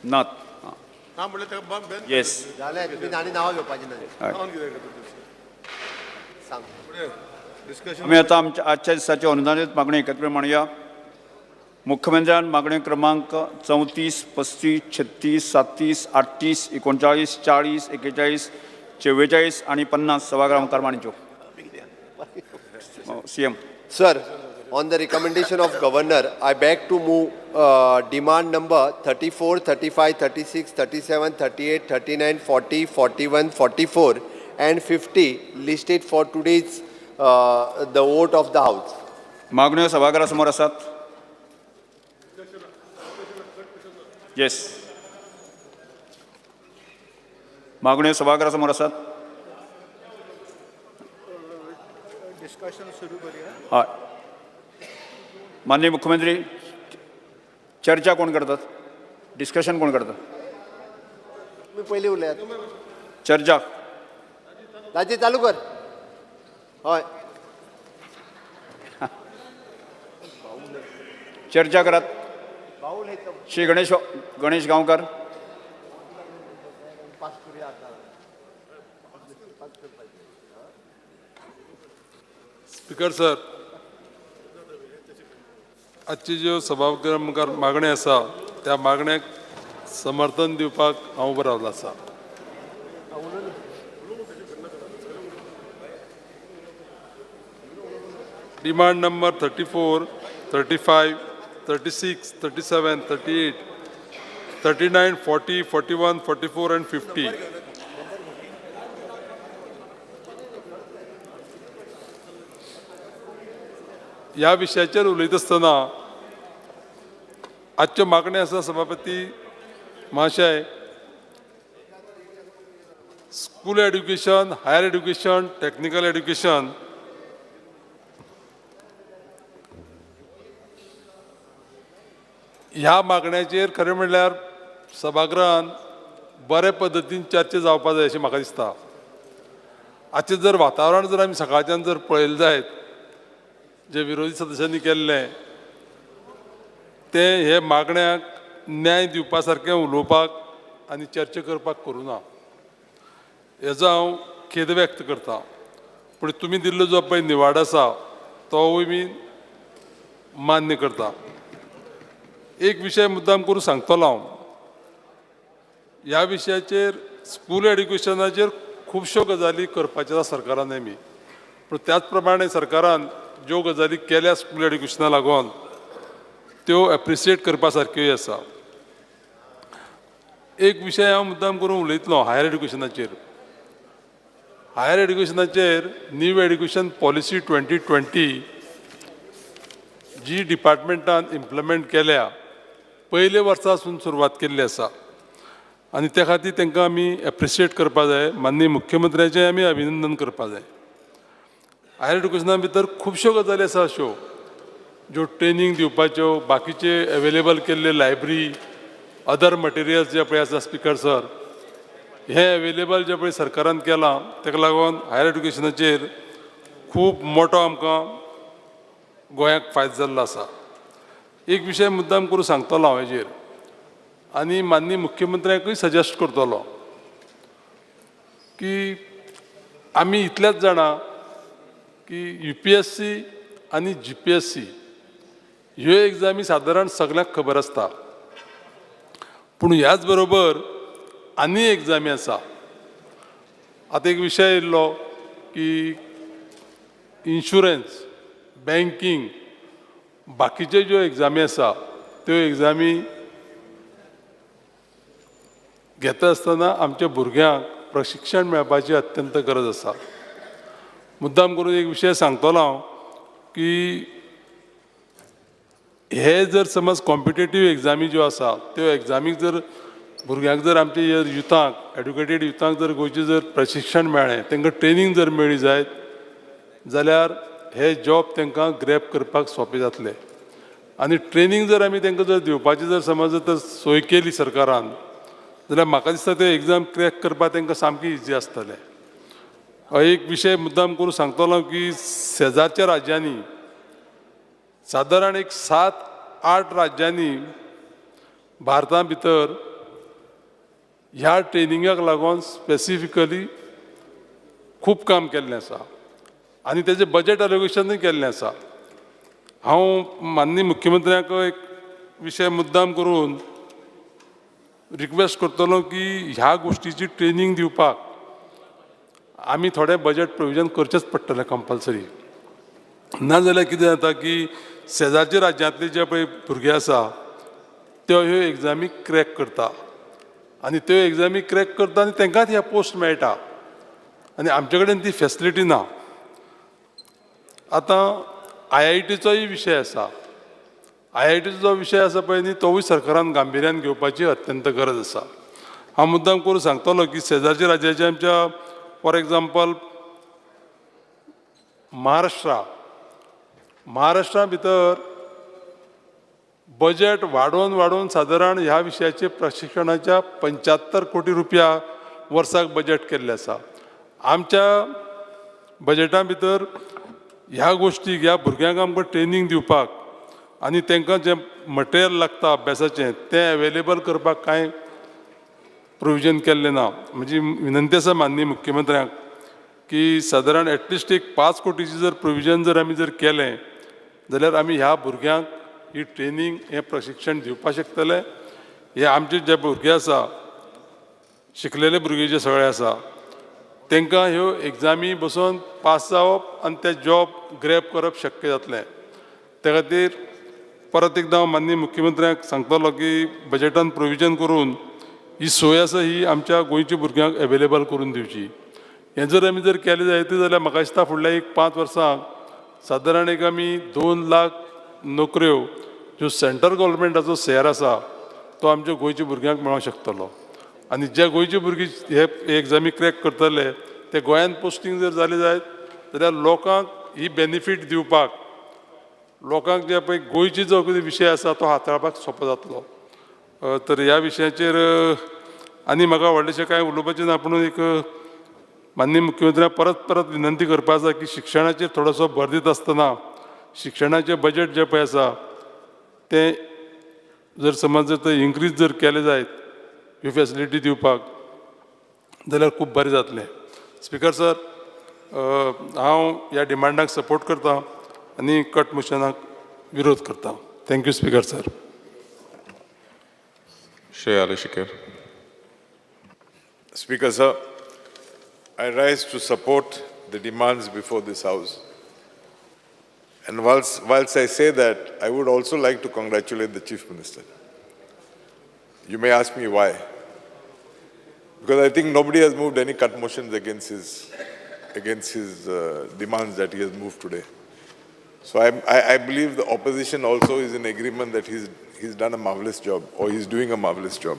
नात. येस नांवां घेवपाची आमी आतां आजच्या दिसाची अनुदानीत मागणी एकत्र मांडुया. मुख्यमंत्र्यान मागण्यो क्रमांक 34, 35, 36, 37, 38, 39, 40, 41, 44 आणि 50 सभागृह मुखार मांडच्यो. CM. Sir, on the recommendation of Governor, I beg to move demand number 34, 35, 36, 37, 38, 39, 40, 41, 44 and 50 listed for today's the vote of the House. मागण्यो सभागृहासमोर आसात. येस मागण्यो सभागृहासमोर आसात. हय माननीय मुख्यमंत्री चर्चा कोण करतात, डिस्कशन कोण करतात? तुम्ही पहिले उलयात. चर्चा राजे चालू कर. हय चर्चा करात. श्री गणेश गांवकर. स्पीकर सर, आजची ज्यो सभागृह मुखार मागणी आसा त्या मागण्याक समर्थन दिवपाक हांव उबो रावलो आसा. Demand number 34, 35, 36, 37, 38, 39, 40, 41, 44 and 50. ह्या विशयाचेर उलयता आसतना आजच्यो मागण्यो आसा सभापती महाशय, school education, higher education, technical education ह्या मागण्याचेर खरें म्हणल्यार सभागृहान बरे पद्दतीन चर्चा जावपाक जाय अशें म्हाका दिसता. आजचें जर वातावरण जर आमी सकाळच्यान जर पळयलें जायत जे विरोधी सदस्यांनी केल्लें ते हे मागण्याक न्याय दिवपा सारकें उलोवपाक आनी चर्चा करपाक करूं ना हेजो हांव खेद व्यक्त करतां पूण तुमी दिल्लो जो पळय निवाडो आसा तोवूय बी मान्य करता एक विशय मुद्दाम करून सांगतलो हांव ह्या विशयाचेर स्कूल एड्युकेशनाचेर खुबश्यो गजाली करपाच्यो आसा सरकारान नेमी पूण त्याच प्रमाणे सरकारान ज्यो गजाली केल्या स्कूल एड्युकेशना लागून त्यो एप्रिशिएट करपा सारक्योय आसा एक विशय हांव मुद्दाम करून उलयतलो हायर एड्युकेशनाचेर न्यू एड्युकेशन पॉलिसी 2020 जी डिपार्टमेंटान इम्प्लिमेंट केल्या पयले वर्सासून सुरवात केल्ली आसा आनी त्या खातीर तांकां आमी एप्रिशिएट करपा जाय माननीय मुख्यमंत्र्याचें आमी अभिनंदन करपा जाय हायर एड्युकेशना भितर खुबश्यो गजाली आसा अश्यो ज्यो ट्रेनींग दिवपाच्यो बाकीचे अवेलेबल केल्ले लायब्ररी अदर मटेरियल्स जे पळय आसा स्पिकर सर हे अवेलेबल जे पळय सरकारान केलां ताका लागून हायर एड्युकेशनाचेर खूब मोठो आमकां गोंयाक फायदो जाल्लो आसा एक विशय मुद्दाम करून सांगतलो हांव हेजेर आनी माननीय मुख्यमंत्र्याकूय सजेस्ट करतलो की आमी इतलेच जाणा की UPSC आनी GPSC ह्यो एग्जामी सादारण सगळ्यांक खबर आसता पूण ह्याच बरोबर आनी एग्जामी आसा आतां एक विशय येयल्लो की इन्शुरन्स बँकींग बाकीचे ज्यो एग्जामी आसा त्यो एग्जामी घेता आसतना आमच्या भुरग्यांक प्रशिक्षण मेळपाची अत्यंत गरज आसा मुद्दाम करून एक विशय सांगतलो हांव की हे जर समज कॉम्पिटेटीव एग्जामी ज्यो आसा त्यो एग्जामीक जर भुरग्यांक जर आमच्या युथांक एड्युकेटेड युथांक जर गोंयचें जर प्रशिक्षण मेळ्ळें तांकां ट्रेनींग जर मेळ्ळी जायत जाल्यार हे जॉब तांकां ग्रॅब करपाक सोंपें जातलें आनी ट्रेनींग जर आमी तांकां जर दिवपाची जर समज जर सोय केली सरकारान जाल्यार म्हाका दिसता ते एग्जाम क्रॅक करपाक तांकां सामकी इजी आसतलें एक विशय मुद्दाम करून सांगतलो की शेजारच्या राज्यांनी सादारण एक 7-8 राज्यांनी भारता भितर ह्या ट्रेनिंगाक लागून स्पेसिफिकली खूब काम केल्लें आसा आनी तेजें बजेट एलोकेशनूय केल्लें आसा हांव माननीय मुख्यमंत्र्याक एक विशय मुद्दाम करून रिक्वेस्ट करतलो की ह्या गोष्टीची ट्रेनींग दिवपाक आमी थोडें बजेट प्रोविजन करचेंच पडटलें कंपल्सरी नाजाल्यार कितें जाता की शेजारच्या राज्यांतले जे पळय भुरगे आसा त्यो ह्यो एग्जामी क्रॅक करता आनी त्यो एग्जामी क्रॅक करता आनी तांकांच ह्या पोस्ट मेळटा आनी आमचे कडेन ती फॅसिलिटी ना आतां IITचोय विशय आसा IITचो जो विशय आसा पळय न्ही तोवूय सरकारान गांभिऱ्यान घेवपाची अत्यंत गरज आसा हांव मुद्दाम करून सांगतलो की शेजारच्या राज्याचे आमच्या फॉर एग्जाम्पल महाराष्ट्रा भितर बजेट वाडोवन सादारण ह्या विशयाचे प्रशिक्षणाच्या 75 कोटी रुपया वर्साक बजेट केल्ले आसा आमच्या बजेटा भितर ह्या गोष्टीक ह्या भुरग्यांक आमकां ट्रेनींग दिवपाक आनी तांकां जें मटेरियल लागता अभ्यासाचें तें अवेलेबल करपाक कांय प्रोविजन केल्लें ना म्हजी विनंती आसा माननीय मुख्यमंत्र्याक की सादारण एटलिस्ट एक 5 कोटीची जर प्रोविजन जर आमी जर केलें जाल्यार आमी ह्या भुरग्यांक ही ट्रेनींग हें प्रशिक्षण दिवपाक शकतले हे आमचे जे भुरगे आसा शिकलेले भुरगे जे सगळे आसा तांकां ह्यो एग्जामी बसून पास जावप आनी ते जॉब ग्रॅब करप शक्य जातलें त्या खातीर परत एकदां हांव माननीय मुख्यमंत्र्याक सांगतलो की बजेटान प्रोविजन करून ही सोय आसा ही आमच्या गोंयच्या भुरग्यांक अवेलेबल करून दिवची हें जर आमी जर केलें जायत जाल्यार म्हाका दिसता फुडल्या एक 5 वर्सांक सादारण एक आमी 2 लाख नोकऱ्यो ज्यो सेंट्रल गव्हर्मेंटाचो शेअर आसा तो आमच्या गोंयच्या भुरग्यांक मेळोंक शकतलो आनी जे गोंयचे भुरगे हे एग्जामी क्रॅक करतले ते गोंयान पोस्टींग जर जालें जायत जाल्यार लोकांक ही बेनिफीट दिवपाक लोकांक जे पळय गोंयची जो कितें विशय आसा तो हाताळपाक सोंपो जातलो तर ह्या विशयाचेर आनी म्हाका व्हडलेशें कांय उलोवपाचें ना पूण एक माननीय मुख्यमंत्र्याक परत विनंती करपा आसा की शिक्षणाचेर थोडोसो भर दित आसतना शिक्षणाचें बजेट जें पळय आसा तें जर समज जर ते इन्क्रीज जर केले जायत ह्यो फॅसिलिटी दिवपाक जाल्यार खूब बरें जातलें. स्पिकर सर, हांव ह्या डिमांडाक सपोर्ट करतां आनी कट मोशनाक विरोध करतां. Thank you speaker sir. Speaker, sir, I rise to support the demands before this House. And whilst I say that, I would also like to congratulate the Chief Minister. You may ask me why. Because I think nobody has moved any cut motions against his demands that he has moved today. So I believe the opposition also is in agreement that he's done a marvelous job, or he's doing a marvelous job.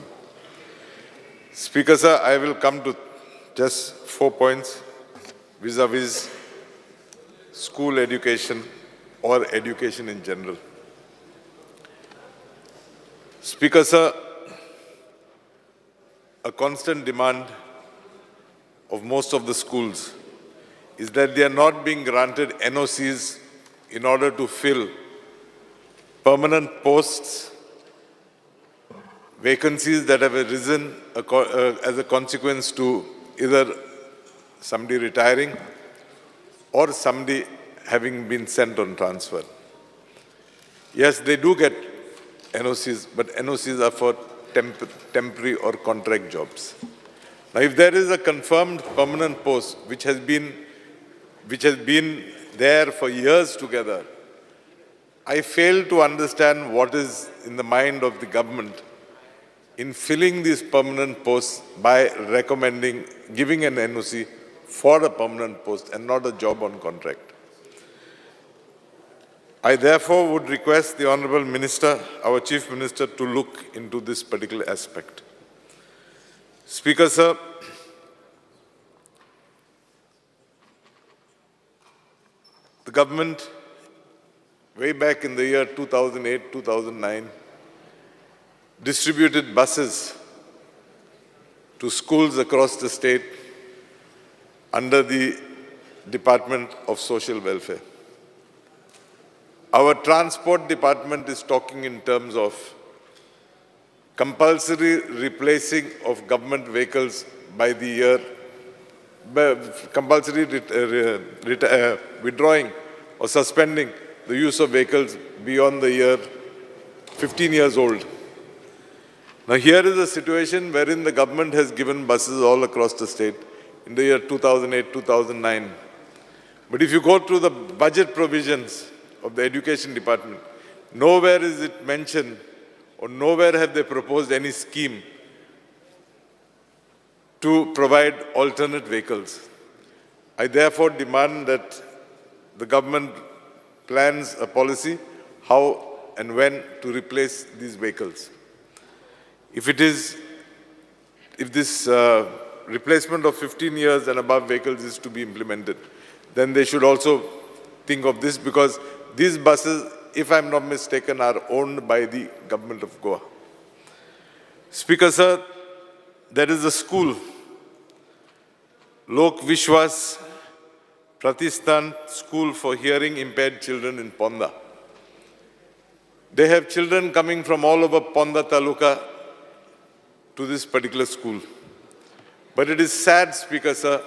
Speaker, sir, I will come to just 4 points vis-a-vis school education or education in general. Speaker, sir, a constant demand of most of the schools is that they are not being granted NOCs in order to fill permanent posts, vacancies that have arisen as a consequence to either somebody retiring or somebody having been sent on transfer. Yes, they do get NOCs, but NOCs are for temporary or contract jobs. Now, if there is a confirmed permanent post which has been there for years together, I fail to understand what is in the mind of the government in filling these permanent posts by recommending giving an NOC for a permanent post and not a job on contract. I therefore would request the Honourable Minister, our Chief Minister, to look into this particular aspect. Speaker, sir, the government, way back in the year 2008-2009, distributed buses to schools across the state under the Department of Social Welfare. Our transport department is talking in terms of compulsory replacing of government vehicles by the year, compulsory withdrawing or suspending the use of vehicles beyond the year 15 years old. Now, here is a situation wherein the government has given buses all across the state in the year 2008-2009. But if you go through the budget provisions of the Education Department, nowhere is it mentioned or nowhere have they proposed any scheme to provide alternate vehicles. I therefore demand that the government plans a policy how and when to replace these vehicles. If this replacement of 15 years and above vehicles is to be implemented, then they should also think of this, because these buses, if I'm not mistaken, are owned by the government of Goa. Speaker, sir, there is a school, Lok Vishwas Pratishthan School for Hearing Impaired Children in Ponda. They have children coming from all over Ponda Taluka to this particular school. But it is sad, Speaker, sir,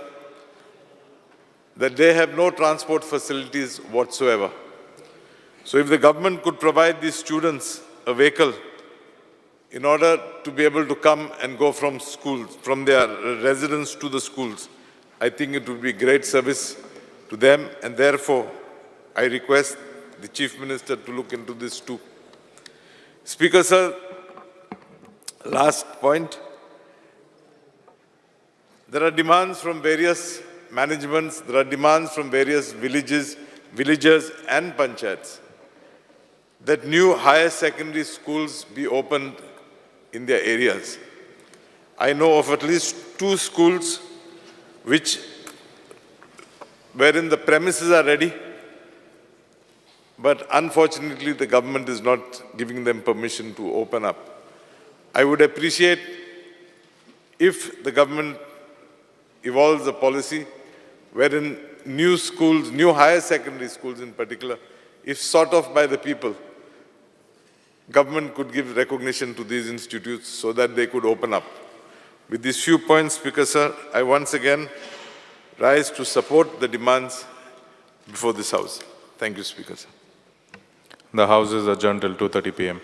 that they have no transport facilities whatsoever. So if the government could provide these students a vehicle in order to be able to come and go from schools, from their residence to the schools, I think it would be great service to them, and therefore I request the Chief Minister to look into this too. Speaker, sir, last point. There are demands from various managements, there are demands from various villagers and panchayats that new higher secondary schools be opened in their areas. I know of at least 2 schools wherein the premises are ready, but unfortunately the government is not giving them permission to open up. I would appreciate if the government evolves a policy wherein new schools, new higher secondary schools in particular, if sought of by the people, government could give recognition to these institutes so that they could open up. With these few points, Speaker Sir, I once again rise to support the demands before this House. Thank you, Speaker Sir. The House is adjourned till 2:30 p.m.